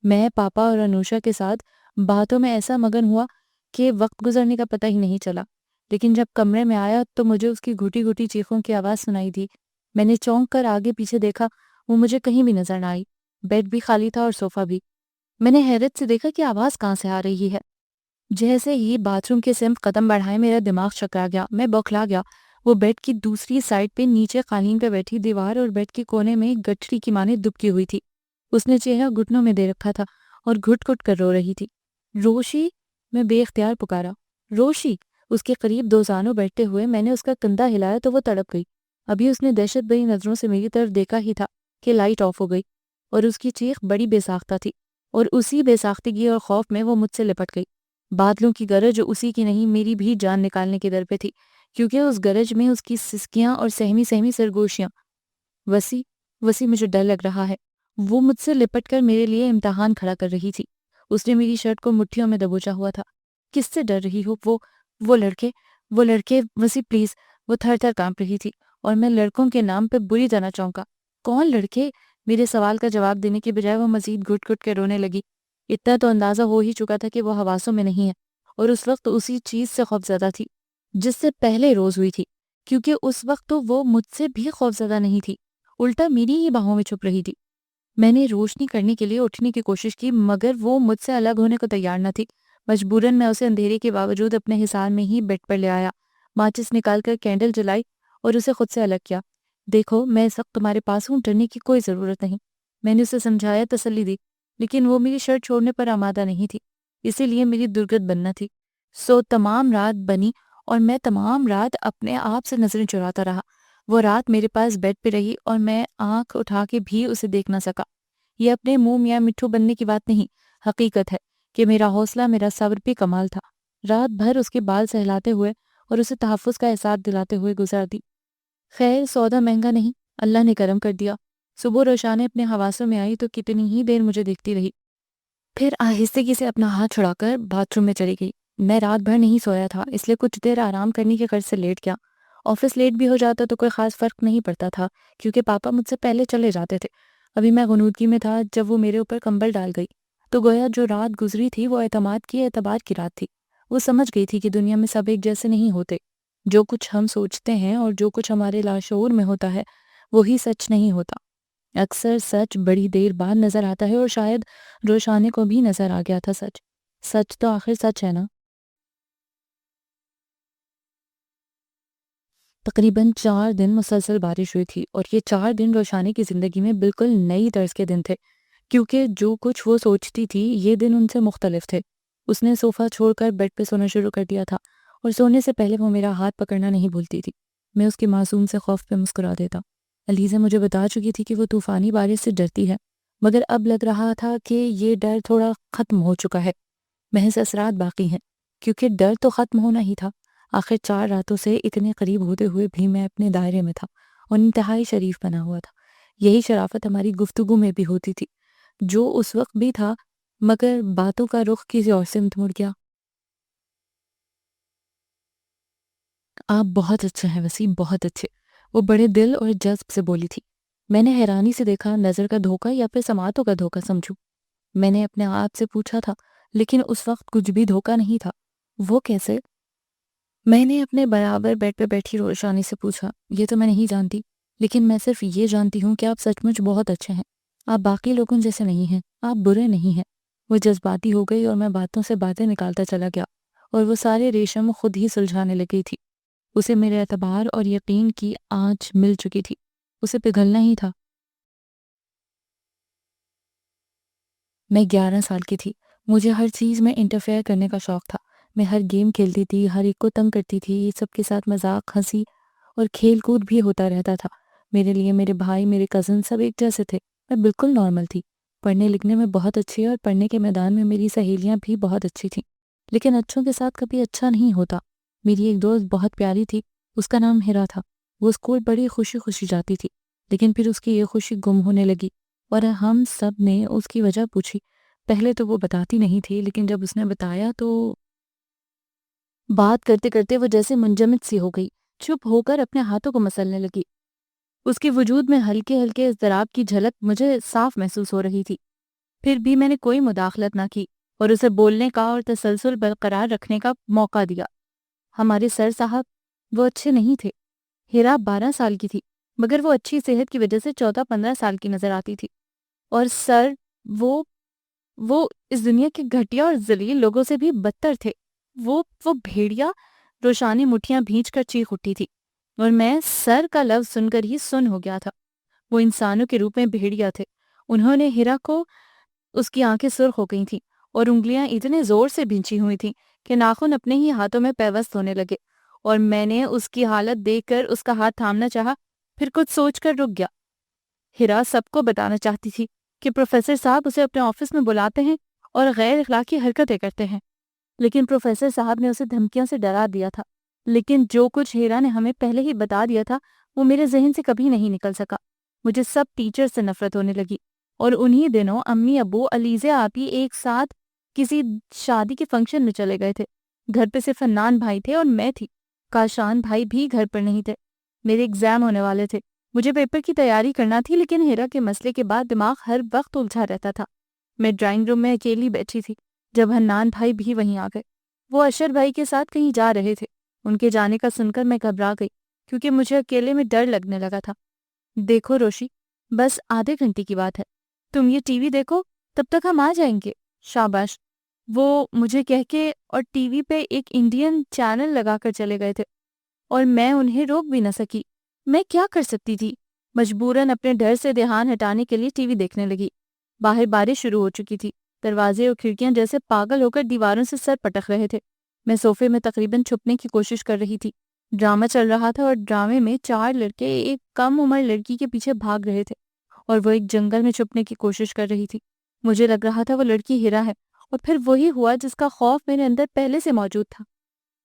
میں پاپا اور انوشا کے ساتھ باتوں میں ایسا مگن ہوا کہ وقت گزرنے کا پتہ ہی نہیں چلا، لیکن جب کمرے میں آیا تو مجھے اس کی گھٹی گھٹی چیخوں کی آواز سنائی دی۔ میں نے چونک کر آگے پیچھے دیکھا، وہ مجھے کہیں بھی نظر نہ آئی۔ بیڈ بھی خالی تھا اور صوفہ بھی۔ میں نے حیرت سے دیکھا کہ آواز کہاں سے آ رہی ہے۔ جیسے ہی باتھ روم کے سمت قدم بڑھائے میرا دماغ چکرا گیا، میں بوکھلا گیا۔ وہ بیڈ کی دوسری سائڈ پہ نیچے قالین پہ بیٹھی دیوار اور بیڈ کے کونے میں گٹھڑی کی مانے دبکی ہوئی تھی۔ اس نے چہرہ گھٹنوں میں دے رکھا تھا اور گھٹ گھٹ کر رو رہی تھی۔ روشی، میں بے اختیار پکارا۔ روشی! اس کے قریب دوزانوں بیٹھتے ہوئے میں نے اس کا کندھا ہلایا تو وہ تڑپ گئی۔ ابھی اس نے دہشت بھری نظروں سے میری طرف دیکھا ہی تھا کہ لائٹ آف ہو گئی، اور اس کی چیخ بڑی بے ساختہ تھی۔ اور اسی بے ساختگی اور خوف میں وہ مجھ سے لپٹ گئی۔ بادلوں کی گرج اسی کی نہیں میری بھی جان نکالنے کے در پہ تھی، کیونکہ اس گرج میں اس کی سسکیاں اور سہمی سہمی سرگوشیاں۔ وسیع وسیع مجھے ڈر لگ رہا ہے۔ وہ مجھ سے لپٹ کر میرے لیے امتحان کھڑا کر رہی تھی۔ اس نے میری شرٹ کو مٹھیوں میں دبوچا ہوا تھا۔ کس سے ڈر رہی ہو؟ وہ لڑکے وہ لڑکے وسیع پلیز۔ وہ تھر تھر کانپ رہی تھی اور میں لڑکوں کے نام پہ بری طرح چونکا۔ کون لڑکے؟ میرے سوال کا جواب دینے کے بجائے وہ مزید گھٹ گھٹ کے رونے لگی۔ اتنا تو اندازہ ہو ہی چکا تھا کہ وہ حواسوں میں نہیں ہے، اور اس وقت اسی چیز سے خوفزدہ تھی جس سے پہلے روز ہوئی تھی، کیونکہ اس وقت تو وہ مجھ سے بھی خوفزدہ نہیں تھی، الٹا میری ہی باہوں میں چھپ رہی تھی۔ میں نے روشنی کرنے کے لیے اٹھنے کی کوشش کی، مگر وہ مجھ سے الگ ہونے کو تیار نہ تھی۔ مجبوراً میں اسے اندھیرے کے باوجود اپنے حصار میں ہی بیڈ پر لے آیا، ماچس نکال کر کینڈل جلائی اور اسے خود سے الگ کیا۔ دیکھو، میں اس وقت تمہارے پاس ہوں، ڈرنے کی کوئی ضرورت نہیں، میں نے اسے سمجھایا، تسلی دی، لیکن وہ میری شرٹ چھوڑنے پر آمادہ نہیں تھی، اسی لیے میری درگت بننا تھی۔ سو تمام رات بنی اور میں تمام رات اپنے آپ سے نظریں چراتا رہا۔ وہ رات میرے پاس بیڈ پہ رہی اور میں آنکھ اٹھا کے بھی اسے دیکھ نہ سکا۔ یہ اپنے منہ میاں مٹھو بننے کی بات نہیں، حقیقت ہے کہ میرا حوصلہ، میرا صبر بھی کمال تھا۔ رات بھر اس کے بال سہلاتے ہوئے اور اسے تحفظ کا احساس دلاتے ہوئے گزار دی۔ خیر، سودا مہنگا نہیں، اللہ نے کرم کر دیا۔ صبح روشانے اپنے حواسوں میں آئی تو کتنی ہی دیر مجھے دیکھتی رہی، پھر آہستگی سے اپنا ہاتھ چھڑا کر باتھ روم میں چلی گئی۔ میں رات بھر نہیں سویا تھا، اس لیے کچھ دیر آرام کرنے کے غرض سے لیٹ گیا۔ آفس لیٹ بھی ہو جاتا تو کوئی خاص فرق نہیں پڑتا تھا، کیونکہ پاپا مجھ سے پہلے چلے جاتے تھے۔ ابھی میں غنودگی میں تھا جب وہ میرے اوپر کمبل ڈال گئی، تو گویا جو رات گزری تھی وہ اعتماد کی اعتبار کی رات تھی۔ وہ سمجھ گئی تھی کہ دنیا میں سب ایک جیسے نہیں ہوتے، جو کچھ ہم سوچتے ہیں اور جو کچھ ہمارے لاشعور میں ہوتا ہے وہی سچ نہیں ہوتا۔ اکثر سچ بڑی دیر بعد نظر آتا ہے، اور شاید روشانے کو بھی نظر آ گیا تھا سچ۔ سچ تو آخر سچ ہے نا۔ تقریباً 4 دن مسلسل بارش ہوئی تھی، اور یہ 4 دن روشانے کی زندگی میں بالکل نئی طرز کے دن تھے، کیونکہ جو کچھ وہ سوچتی تھی یہ دن ان سے مختلف تھے۔ اس نے صوفہ چھوڑ کر بیڈ پہ سونا شروع کر دیا تھا، اور سونے سے پہلے وہ میرا ہاتھ پکڑنا نہیں بھولتی تھی۔ میں اس کے معصوم سے خوف پہ مسکرا دیتا۔ علیزہ مجھے بتا چکی تھی کہ وہ طوفانی بارش سے ڈرتی ہے، مگر اب لگ رہا تھا کہ یہ ڈر تھوڑا ختم ہو چکا ہے، محض اثرات باقی ہیں، کیونکہ ڈر تو ختم ہونا ہی تھا۔ آخر 4 راتوں سے اتنے قریب ہوتے ہوئے بھی میں اپنے دائرے میں تھا اور انتہائی شریف بنا ہوا تھا۔ یہی شرافت ہماری گفتگو میں بھی ہوتی تھی، جو اس وقت بھی تھا، مگر باتوں کا رخ کسی اور سمت مڑ گیا۔ آپ بہت اچھے ہیں وسیم، بہت اچھے، وہ بڑے دل اور جذب سے بولی تھی۔ میں نے حیرانی سے دیکھا، نظر کا دھوکہ یا پھر سماعتوں کا دھوکہ سمجھوں؟ میں نے اپنے آپ سے پوچھا تھا، لیکن اس وقت کچھ بھی دھوکہ نہیں تھا۔ وہ کیسے؟ میں نے اپنے برابر بیڈ پہ بیٹھی روشانی سے پوچھا۔ یہ تو میں نہیں جانتی، لیکن میں صرف یہ جانتی ہوں کہ آپ سچ مچ بہت اچھے ہیں۔ آپ باقی لوگوں جیسے نہیں ہیں، آپ برے نہیں ہیں۔ وہ جذباتی ہو گئی اور میں باتوں سے باتیں نکالتا چلا گیا، اور وہ سارے ریشم خود ہی سلجھانے لگی تھی۔ اسے میرے اعتبار اور یقین کی آنچ مل چکی تھی، اسے پگھلنا ہی تھا۔ میں 11 سال کی تھی، مجھے ہر چیز میں انٹرفیئر کرنے کا شوق تھا۔ میں ہر گیم کھیلتی تھی، ہر ایک کو تنگ کرتی تھی، سب کے ساتھ مذاق، ہنسی اور کھیل کود بھی ہوتا رہتا تھا۔ میرے لیے میرے بھائی، میرے کزن سب ایک جیسے تھے۔ میں بالکل نارمل تھی، پڑھنے لکھنے میں بہت اچھی، اور پڑھنے کے میدان میں میری سہیلیاں بھی بہت اچھی تھیں، لیکن اچھوں کے ساتھ کبھی اچھا نہیں ہوتا۔ میری ایک دوست بہت پیاری تھی، اس کا نام ہیرا تھا۔ وہ اسکول بڑی خوشی خوشی جاتی تھی، لیکن پھر اس کی یہ خوشی گم ہونے لگی، اور ہم سب نے اس کی وجہ پوچھی۔ پہلے تو وہ بتاتی نہیں تھی، لیکن جب اس نے بتایا تو بات کرتے کرتے وہ جیسے منجمد سی ہو گئی، چپ ہو کر اپنے ہاتھوں کو مسلنے لگی۔ اس کے وجود میں ہلکے ہلکے اضطراب کی جھلک مجھے صاف محسوس ہو رہی تھی۔ پھر بھی میں نے کوئی مداخلت نہ کی اور اسے بولنے کا اور تسلسل برقرار رکھنے کا موقع دیا۔ ہمارے سر صاحب وہ اچھے نہیں تھے۔ ہیرا 12 سال کی تھی، مگر وہ اچھی صحت کی وجہ سے 14-15 سال کی نظر آتی تھی، اور سر وہ وہ اس دنیا کے گھٹیا اور ذلیل لوگوں سے بھی بدتر تھے۔ وہ بھیڑیا۔ روشانی مٹھیاں بھینچ کر چیخ اٹھی تھی، اور میں سر کا لفظ سن کر ہی سن ہو گیا تھا۔ وہ انسانوں کے روپ میں بھیڑیا تھے۔ انہوں نے ہیرا کو، اس کی آنکھیں سرخ ہو گئی تھیں اور انگلیاں اتنے زور سے بھینچی ہوئی تھیں کہ ناخن اپنے ہی ہاتھوں میں پیوست ہونے لگے، اور میں نے اس کی حالت دیکھ کر اس کا ہاتھ تھامنا چاہا، پھر کچھ سوچ کر رک گیا۔ ہیرا سب کو بتانا چاہتی تھی کہ پروفیسر صاحب اسے اپنے آفس میں بلاتے ہیں اور غیر اخلاقی حرکتیں کرتے ہیں، لیکن پروفیسر صاحب نے اسے دھمکیوں سے ڈرا دیا تھا۔ لیکن جو کچھ ہیرا نے ہمیں پہلے ہی بتا دیا تھا وہ میرے ذہن سے کبھی نہیں نکل سکا۔ مجھے سب ٹیچر سے نفرت ہونے لگی، اور انہی دنوں امی ابو علیزہ آپی ایک ساتھ کسی شادی کے فنکشن میں چلے گئے تھے۔ گھر پہ صرف حنان بھائی تھے اور میں تھی۔ کاشان بھائی بھی گھر پر نہیں تھے، میرے ایگزام ہونے والے تھے۔ مجھے پیپر کی تیاری کرنا تھی، لیکن ہیرا کے مسئلے کے بعد دماغ ہر وقت الجھا رہتا تھا۔ میں ڈرائنگ روم میں اکیلی بیٹھی تھی جب حنان بھائی بھی وہیں آ گئے۔ وہ اشر بھائی کے ساتھ کہیں جا رہے تھے۔ ان کے جانے کا سن کر میں گھبرا گئی، کیونکہ مجھے اکیلے میں ڈر لگنے لگا تھا۔ دیکھو روشی، بس آدھے گھنٹے کی بات ہے، تم یہ ٹی وی دیکھو، تب تک ہم آ جائیں گے۔ شاباش، وہ مجھے کہہ کے اور ٹی وی پہ ایک انڈین چینل لگا کر چلے گئے تھے، اور میں انہیں روک بھی نہ سکی۔ میں کیا کر سکتی تھی؟ مجبوراً اپنے ڈر سے دھیان ہٹانے کے لیے ٹی وی دیکھنے لگی۔ باہر بارش شروع ہو چکی تھی، دروازے اور کھڑکیاں جیسے پاگل ہو کر دیواروں سے سر پٹک رہے تھے۔ میں صوفے میں تقریباً چھپنے کی کوشش کر رہی تھی۔ ڈرامہ چل رہا تھا، اور ڈرامے میں 4 لڑکے ایک کم عمر لڑکی کے پیچھے بھاگ رہے تھے، اور وہ ایک جنگل میں چھپنے کی کوشش کر رہی تھی۔ مجھے لگ رہا تھا وہ لڑکی ہیرا ہے، اور پھر وہی ہوا جس کا خوف میرے اندر پہلے سے موجود تھا۔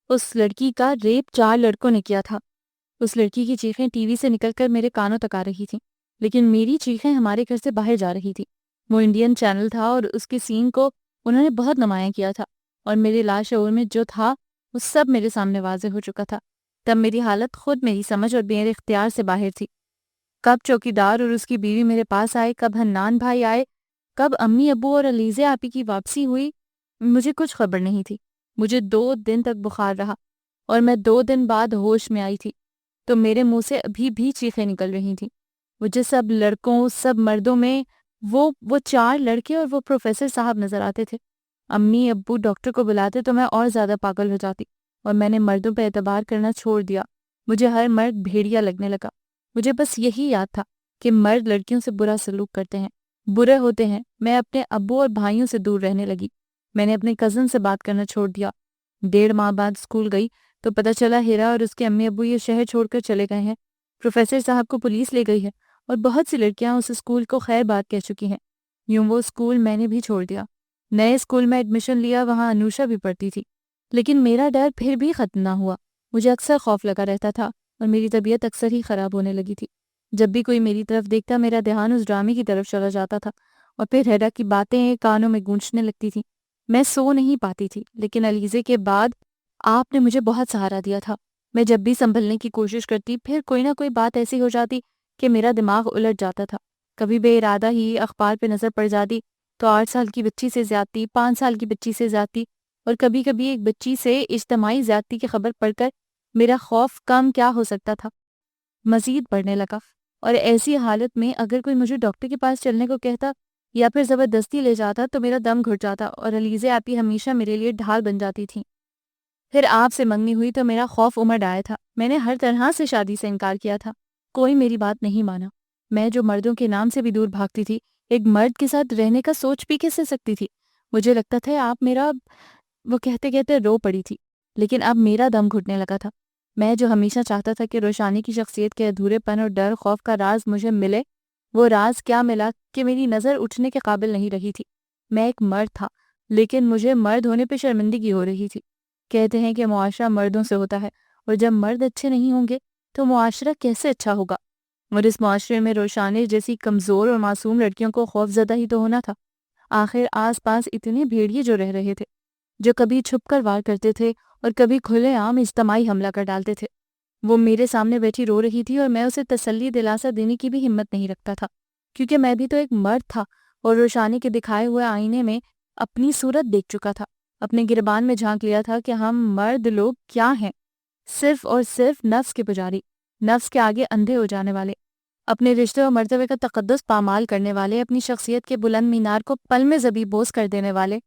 اس لڑکی کا ریپ 4 لڑکوں نے کیا تھا۔ اس لڑکی کی چیخیں ٹی وی سے نکل کر میرے کانوں تک آ رہی تھیں، لیکن میری چیخیں ہمارے گھر سے باہر جا رہی تھی۔ وہ انڈین چینل تھا، اور اس کے سین کو انہوں نے بہت نمایاں کیا تھا، اور میرے لاشعور میں جو تھا وہ سب میرے سامنے واضح ہو چکا تھا۔ تب میری حالت خود میری سمجھ اور میرے اختیار سے باہر تھی۔ کب چوکیدار اور اس کی بیوی میرے پاس آئے، کب حنان بھائی آئے، کب امی ابو اور علیزہ آپی کی واپسی ہوئی، مجھے کچھ خبر نہیں تھی۔ مجھے 2 دن تک بخار رہا، اور میں 2 دن بعد ہوش میں آئی تھی، تو میرے منہ سے ابھی بھی چیخیں نکل رہی تھیں۔ مجھے سب لڑکوں، سب مردوں میں وہ 4 لڑکے اور وہ پروفیسر صاحب نظر آتے تھے۔ امی ابو ڈاکٹر کو بلاتے تو میں اور زیادہ پاگل ہو جاتی، اور میں نے مردوں پہ اعتبار کرنا چھوڑ دیا۔ مجھے ہر مرد بھیڑیا لگنے لگا۔ مجھے بس یہی یاد تھا کہ مرد لڑکیوں سے برا سلوک کرتے ہیں، برے ہوتے ہیں۔ میں اپنے ابو اور بھائیوں سے دور رہنے لگی۔ میں نے اپنے کزن سے بات کرنا چھوڑ دیا۔ 1.5 ماہ بعد اسکول گئی تو پتہ چلا ہیرا اور اس کے امی ابو یہ شہر چھوڑ کر چلے گئے ہیں۔ پروفیسر صاحب کو پولیس لے گئی ہے، اور بہت سی لڑکیاں اس اسکول کو خیر بات کہہ چکی ہیں۔ یوں وہ اسکول میں نے بھی چھوڑ دیا۔ نئے اسکول میں ایڈمیشن لیا، وہاں انوشا بھی پڑھتی تھی، لیکن میرا ڈر پھر بھی ختم نہ ہوا۔ مجھے اکثر خوف لگا رہتا تھا، اور میری طبیعت اکثر ہی خراب ہونے لگی تھی۔ جب بھی کوئی میری طرف دیکھتا میرا دھیان اس ڈرامے کی طرف چلا جاتا تھا، اور پھر ہیرا کی باتیں کانوں میں گونجنے لگتی تھیں۔ میں سو نہیں پاتی تھی، لیکن علیزے کے بعد آپ نے مجھے بہت سہارا دیا تھا۔ میں جب بھی سنبھلنے کی کوشش کرتی، پھر کوئی نہ کوئی بات ایسی ہو جاتی کہ میرا دماغ الٹ جاتا تھا۔ کبھی بے ارادہ ہی اخبار پہ نظر پڑ جاتی تو 8 سال کی بچی سے زیادتی، 5 سال کی بچی سے زیادتی، اور کبھی کبھی ایک بچی سے اجتماعی زیادتی کی خبر پڑھ کر میرا خوف کم کیا ہو سکتا تھا، مزید بڑھنے لگا۔ اور ایسی حالت میں اگر کوئی مجھے ڈاکٹر کے پاس چلنے کو کہتا یا پھر زبردستی لے جاتا تو میرا دم گھٹ جاتا، اور علیزہ آپی ہمیشہ میرے لیے ڈھال بن جاتی تھیں۔ پھر آپ سے منگنی ہوئی تو میرا خوف امڑ آیا تھا۔ میں نے ہر طرح سے شادی سے انکار کیا تھا، کوئی میری بات نہیں مانا۔ میں جو مردوں کے نام سے بھی دور بھاگتی تھی، ایک مرد کے ساتھ رہنے کا سوچ بھی کیسے سکتی تھی؟ مجھے لگتا تھا آپ میرا، وہ کہتے کہتے رو پڑی تھی، لیکن اب میرا دم گھٹنے لگا تھا۔ میں جو ہمیشہ چاہتا تھا کہ روشانی کی شخصیت کے ادھورے پن اور ڈر خوف کا راز مجھے ملے، وہ راز کیا ملا کہ میری نظر اٹھنے کے قابل نہیں رہی تھی۔ میں ایک مرد تھا، لیکن مجھے مرد ہونے پہ شرمندگی ہو رہی تھی۔ کہتے ہیں کہ معاشرہ مردوں سے ہوتا ہے، اور جب مرد اچھے نہیں ہوں گے تو معاشرہ کیسے اچھا ہوگا؟ اور اس معاشرے میں روشانی جیسی کمزور اور معصوم لڑکیوں کو خوف زدہ ہی تو ہونا تھا۔ آخر آس پاس اتنے بھیڑیے جو رہ رہے تھے، جو کبھی چھپ کر وار کرتے تھے اور کبھی کھلے عام اجتماعی حملہ کر ڈالتے تھے۔ وہ میرے سامنے بیٹھی رو رہی تھی، اور میں اسے تسلی دلاسا دینے کی بھی ہمت نہیں رکھتا تھا، کیونکہ میں بھی تو ایک مرد تھا، اور روشانی کے دکھائے ہوئے آئینے میں اپنی صورت دیکھ چکا تھا، اپنے گربان میں جھانک لیا تھا کہ ہم مرد لوگ کیا ہیں، صرف اور صرف نفس کے پجاری، نفس کے آگے اندھے ہو جانے والے، اپنے رشتے اور مرتبے کا تقدس پامال کرنے والے، اپنی شخصیت کے بلند مینار کو پل میں زبی بوس کر دینے والے۔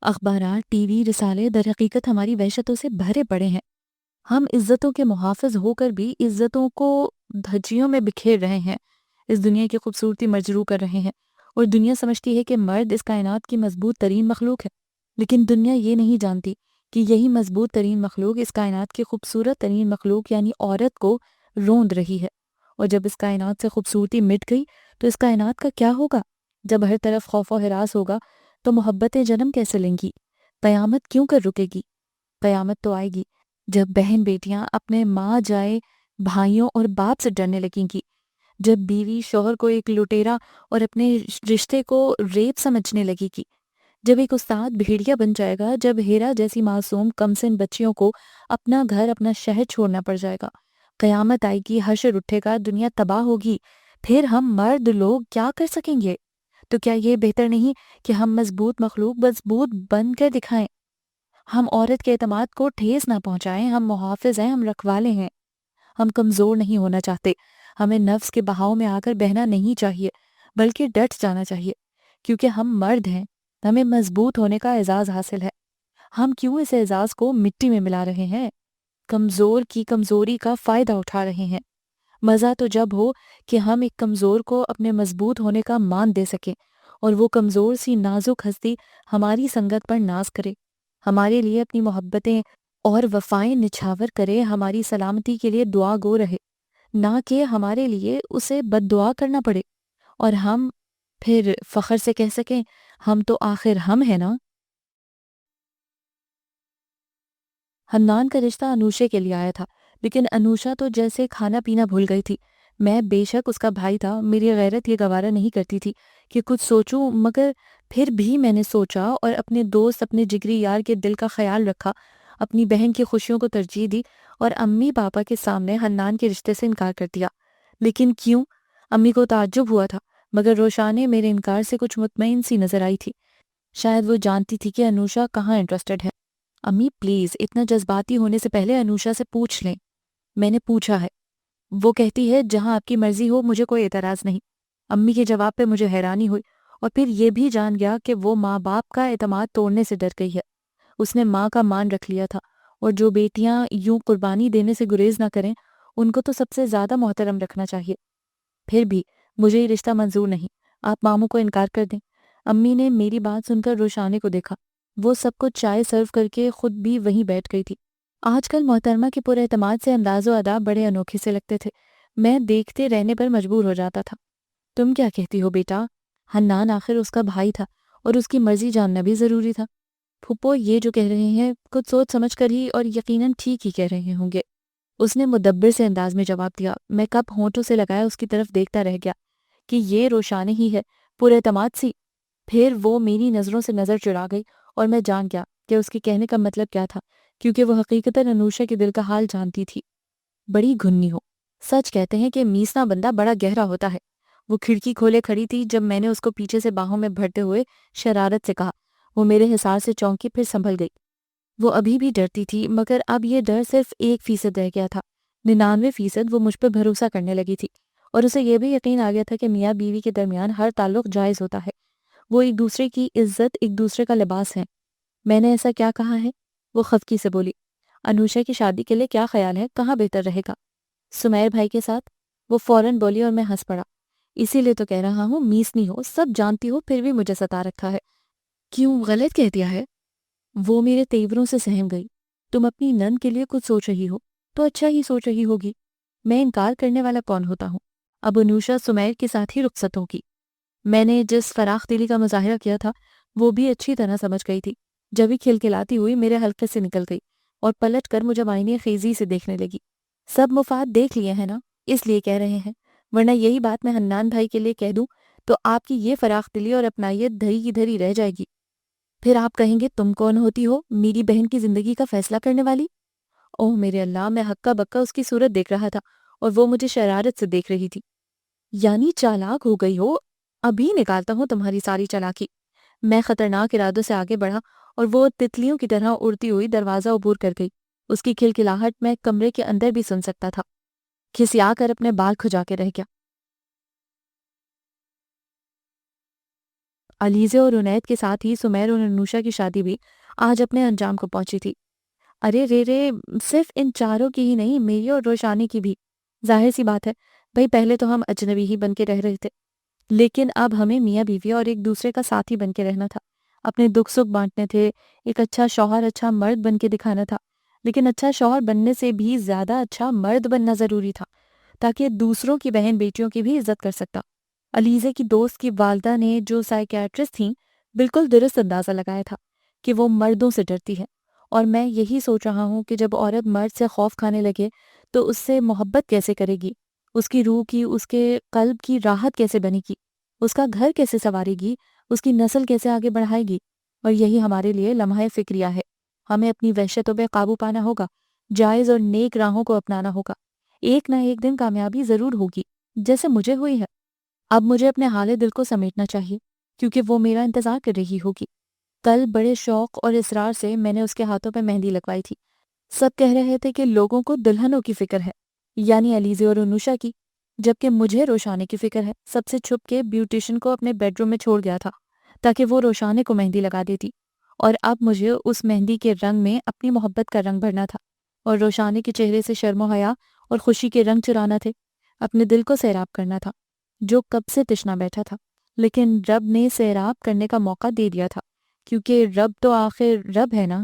اخبارات، ٹی وی، رسالے در حقیقت ہماری وحشتوں سے بھرے پڑے ہیں۔ ہم عزتوں کے محافظ ہو کر بھی عزتوں کو دھجیوں میں بکھیر رہے ہیں، اس دنیا کی خوبصورتی مجروح کر رہے ہیں، اور دنیا سمجھتی ہے کہ مرد اس کائنات کی مضبوط ترین مخلوق ہے، لیکن دنیا یہ نہیں جانتی کہ یہی مضبوط ترین مخلوق اس کائنات کی خوبصورت ترین مخلوق یعنی عورت کو روند رہی ہے، اور جب اس کائنات سے خوبصورتی مٹ گئی تو اس کائنات کا کیا ہوگا؟ جب ہر طرف خوف و ہراس ہوگا تو محبتیں جنم کیسے لیں گی؟ قیامت کیوں کر رکے گی؟ قیامت تو آئے گی جب بہن بیٹیاں اپنے ماں جائے بھائیوں اور باپ سے ڈرنے لگیں گی، جب بیوی شوہر کو ایک لٹیرا اور اپنے رشتے کو ریپ سمجھنے لگے گی، جب ایک استاد بھیڑیا بن جائے گا، جب ہیرا جیسی معصوم کمسن بچیوں کو اپنا گھر اپنا شہر چھوڑنا پڑ جائے گا، قیامت آئے گی، حشر اٹھے گا، دنیا تباہ ہوگی، پھر ہم مرد لوگ کیا کر سکیں گے؟ تو کیا یہ بہتر نہیں کہ ہم مضبوط مخلوق مضبوط بن کر دکھائیں؟ ہم عورت کے اعتماد کو ٹھیس نہ پہنچائیں، ہم محافظ ہیں، ہم رکھوالے ہیں، ہم کمزور نہیں ہونا چاہتے، ہمیں نفس کے بہاؤ میں آ کر بہنا نہیں چاہیے بلکہ ڈٹ جانا چاہیے، کیونکہ ہم مرد ہیں، ہمیں مضبوط ہونے کا اعزاز حاصل ہے۔ ہم کیوں اس اعزاز کو مٹی میں ملا رہے ہیں؟ کمزور کی کمزوری کا فائدہ اٹھا رہے ہیں۔ مزہ تو جب ہو کہ ہم ایک کمزور کو اپنے مضبوط ہونے کا مان دے سکیں اور وہ کمزور سی نازک ہستی ہماری سنگت پر ناز کرے، ہمارے لیے اپنی محبتیں اور وفائیں نچھاور کرے، ہماری سلامتی کے لیے دعا گو رہے، نہ کہ ہمارے لیے اسے بد دعا کرنا پڑے، اور ہم پھر فخر سے کہہ سکیں ہم تو آخر ہم ہیں نا۔ حنان کا رشتہ انوشے کے لیے آیا تھا، لیکن انوشا تو جیسے کھانا پینا بھول گئی تھی۔ میں بے شک اس کا بھائی تھا، میری غیرت یہ گوارا نہیں کرتی تھی کہ کچھ سوچوں، مگر پھر بھی میں نے سوچا اور اپنے دوست اپنے جگری یار کے دل کا خیال رکھا، اپنی بہن کی خوشیوں کو ترجیح دی اور امی پاپا کے سامنے حنان کے رشتے سے انکار کر دیا۔ لیکن کیوں؟ امی کو تعجب ہوا تھا، مگر روشانے میرے انکار سے کچھ مطمئن سی نظر آئی تھی۔ شاید وہ جانتی تھی کہ انوشا کہاں انٹرسٹڈ ہے۔ امی پلیز اتنا جذباتی ہونے سے پہلے انوشا سے پوچھ لیں۔ میں نے پوچھا ہے۔ وہ کہتی ہے جہاں آپ کی مرضی ہو، مجھے کوئی اعتراض نہیں۔ امی کے جواب پہ مجھے حیرانی ہوئی اور پھر یہ بھی جان گیا کہ وہ ماں باپ کا اعتماد توڑنے سے ڈر گئی ہے۔ اس نے ماں کا مان رکھ لیا تھا، اور جو بیٹیاں یوں قربانی دینے سے گریز نہ کریں ان کو تو سب سے زیادہ محترم رکھنا چاہیے۔ پھر بھی مجھے یہ رشتہ منظور نہیں، آپ ماموں کو انکار کر دیں۔ امی نے میری بات سن کر روشانے کو دیکھا، وہ سب کو چائے سرو کر کے خود بھی وہیں بیٹھ گئی تھی۔ آج کل محترمہ کے پورے اعتماد سے انداز و ادا بڑے انوکھے سے لگتے تھے، میں دیکھتے رہنے پر مجبور ہو جاتا تھا۔ تم کیا کہتی ہو بیٹا؟ حنان آخر اس کا بھائی تھا اور اس کی مرضی جاننا بھی ضروری تھا۔ پھپھو یہ جو کہہ رہے ہیں کچھ سوچ سمجھ کر ہی اور یقیناً ٹھیک ہی کہہ رہے ہوں گے، اس نے مدبر سے انداز میں جواب دیا۔ میں کپ ہونٹوں سے لگایا اس کی طرف دیکھتا رہ گیا کہ یہ روشانے ہی ہے، پورے اعتماد سی۔ پھر وہ میری نظروں سے نظر چڑا گئی اور میں جان گیا کہ اس کے کہنے کا مطلب کیا تھا، کیونکہ وہ حقیقتاً انوشا کے دل کا حال جانتی تھی۔ بڑی گھنی ہو، سچ کہتے ہیں کہ میسنا بندہ بڑا گہرا ہوتا ہے۔ وہ کھڑکی کھولے کھڑی تھی جب میں نے اس کو پیچھے سے باہوں میں بھرتے ہوئے شرارت سے کہا۔ وہ میرے حصار سے چونکی پھر سنبھل گئی۔ وہ ابھی بھی ڈرتی تھی، مگر اب یہ ڈر صرف 1% رہ گیا تھا، 99% وہ مجھ پہ بھروسہ کرنے لگی تھی، اور اسے یہ بھی یقین آ گیا تھا کہ میاں بیوی کے درمیان ہر تعلق جائز ہوتا ہے، وہ ایک دوسرے کی عزت، ایک دوسرے کا لباس ہیں۔ میں نے ایسا کیا کہا ہے؟ وہ خفکی سے بولی۔ انوشا کی شادی کے لیے کیا خیال ہے، کہاں بہتر رہے گا؟ سمیر بھائی کے ساتھ، وہ فوراً بولی اور میں ہنس پڑا۔ اسی لیے تو کہہ رہا ہوں میسنی ہو، سب جانتی ہو، پھر بھی مجھے ستا رکھا ہے۔ کیوں، غلط کہہ دیا ہے؟ وہ میرے تیوروں سے سہم گئی۔ تم اپنی نند کے لیے کچھ سوچ رہی ہو تو اچھا ہی سوچ رہی ہوگی، میں انکار کرنے والا کون ہوتا ہوں؟ اب انوشا سمیر کے ساتھ ہی رخصت ہوگی۔ میں نے جس فراخ دلی کا مظاہرہ کیا تھا وہ بھی اچھی طرح سمجھ گئی تھی، جب ہی کھلکھلاتی ہوئی میرے حلقے سے نکل گئی اور پلٹ کر مجھے معائنے خیزی سے دیکھنے لگی۔ سب مفاد دیکھ لیے ہیں نا، اس لیے کہہ رہے ہیں، ورنہ یہی بات میں حنان بھائی کے لیے کہہ دوں تو آپ کی یہ فراخ دلی اور اپنائیت دھری کی دھری رہ جائے گی۔ پھر آپ کہیں گے تم کون ہوتی ہو میری بہن کی زندگی کا فیصلہ کرنے والی؟ اوہ میرے اللہ، میں ہکا بکا اس کی صورت دیکھ رہا تھا اور وہ مجھے شرارت سے دیکھ رہی تھی۔ یعنی چالاک ہو گئی ہو؟ ابھی نکالتا ہوں تمہاری ساری چالاکی۔ میں خطرناک ارادوں سے آگے بڑھا اور وہ تتلیوں کی طرح اڑتی ہوئی دروازہ عبور کر گئی۔ اس کی کھلکھلاہٹ میں کمرے کے اندر بھی سن سکتا تھا۔ کھسیا کر اپنے بال کھجا کے رہ گیا۔ علیزے اور عنید کے ساتھ ہی سمیر اور انوشا کی شادی بھی آج اپنے انجام کو پہنچی تھی۔ ارے رے رے، صرف ان چاروں کی ہی نہیں، میری اور روشانی کی بھی۔ ظاہر سی بات ہے بھئی، پہلے تو ہم اجنبی ہی بن کے رہ رہے تھے، لیکن اب ہمیں میاں بیوی اور ایک دوسرے کا ساتھی بن کے رہنا تھا، اپنے دکھ سکھ بانٹنے تھے، ایک اچھا شوہر، اچھا مرد بن کے دکھانا تھا۔ لیکن اچھا شوہر بننے سے بھی زیادہ اچھا مرد بننا ضروری تھا، تاکہ دوسروں کی بہن بیٹیوں کی بھی عزت کر سکتا۔ علیزے کی دوست کی والدہ نے جو سائیکیٹرسٹ تھیں بالکل درست اندازہ لگایا تھا کہ وہ مردوں سے ڈرتی ہے، اور میں یہی سوچ رہا ہوں کہ جب عورت مرد سے خوف کھانے لگے تو اس سے محبت کیسے کرے گی، اس کی روح کی، اس کے قلب کی راحت کیسے بنے گی، اس کا گھر کیسے سنوارے گی، اس کی نسل کیسے آگے بڑھائے گی۔ اور یہی ہمارے لیے لمحہ فکریہ ہے۔ ہمیں اپنی وحشتوں پہ قابو پانا ہوگا، جائز اور نیک راہوں کو اپنانا ہوگا۔ ایک نہ ایک دن کامیابی ضرور ہوگی، جیسے مجھے ہوئی ہے۔ اب مجھے اپنے حال دل کو سمیٹنا چاہیے، کیونکہ وہ میرا انتظار کر رہی ہوگی۔ کل بڑے شوق اور اصرار سے میں نے اس کے ہاتھوں پہ مہندی لگوائی تھی۔ سب کہہ رہے تھے کہ لوگوں کو دلہنوں کی فکر ہے، یعنی علیزے اور انوشا کی، جبکہ مجھے روشانے کی فکر ہے۔ سب سے چھپ کے بیوٹیشن کو اپنے بیڈ روم میں چھوڑ گیا تھا تاکہ وہ روشانے کو مہندی لگا دیتی، اور اب مجھے اس مہندی کے رنگ میں اپنی محبت کا رنگ بھرنا تھا، اور روشانے کے چہرے سے شرم و حیا اور خوشی کے رنگ چرانا تھے، اپنے دل کو سیراب کرنا تھا جو کب سے تشنا بیٹھا تھا۔ لیکن رب نے سیراب کرنے کا موقع دے دیا تھا، کیونکہ رب تو آخر رب ہے نا۔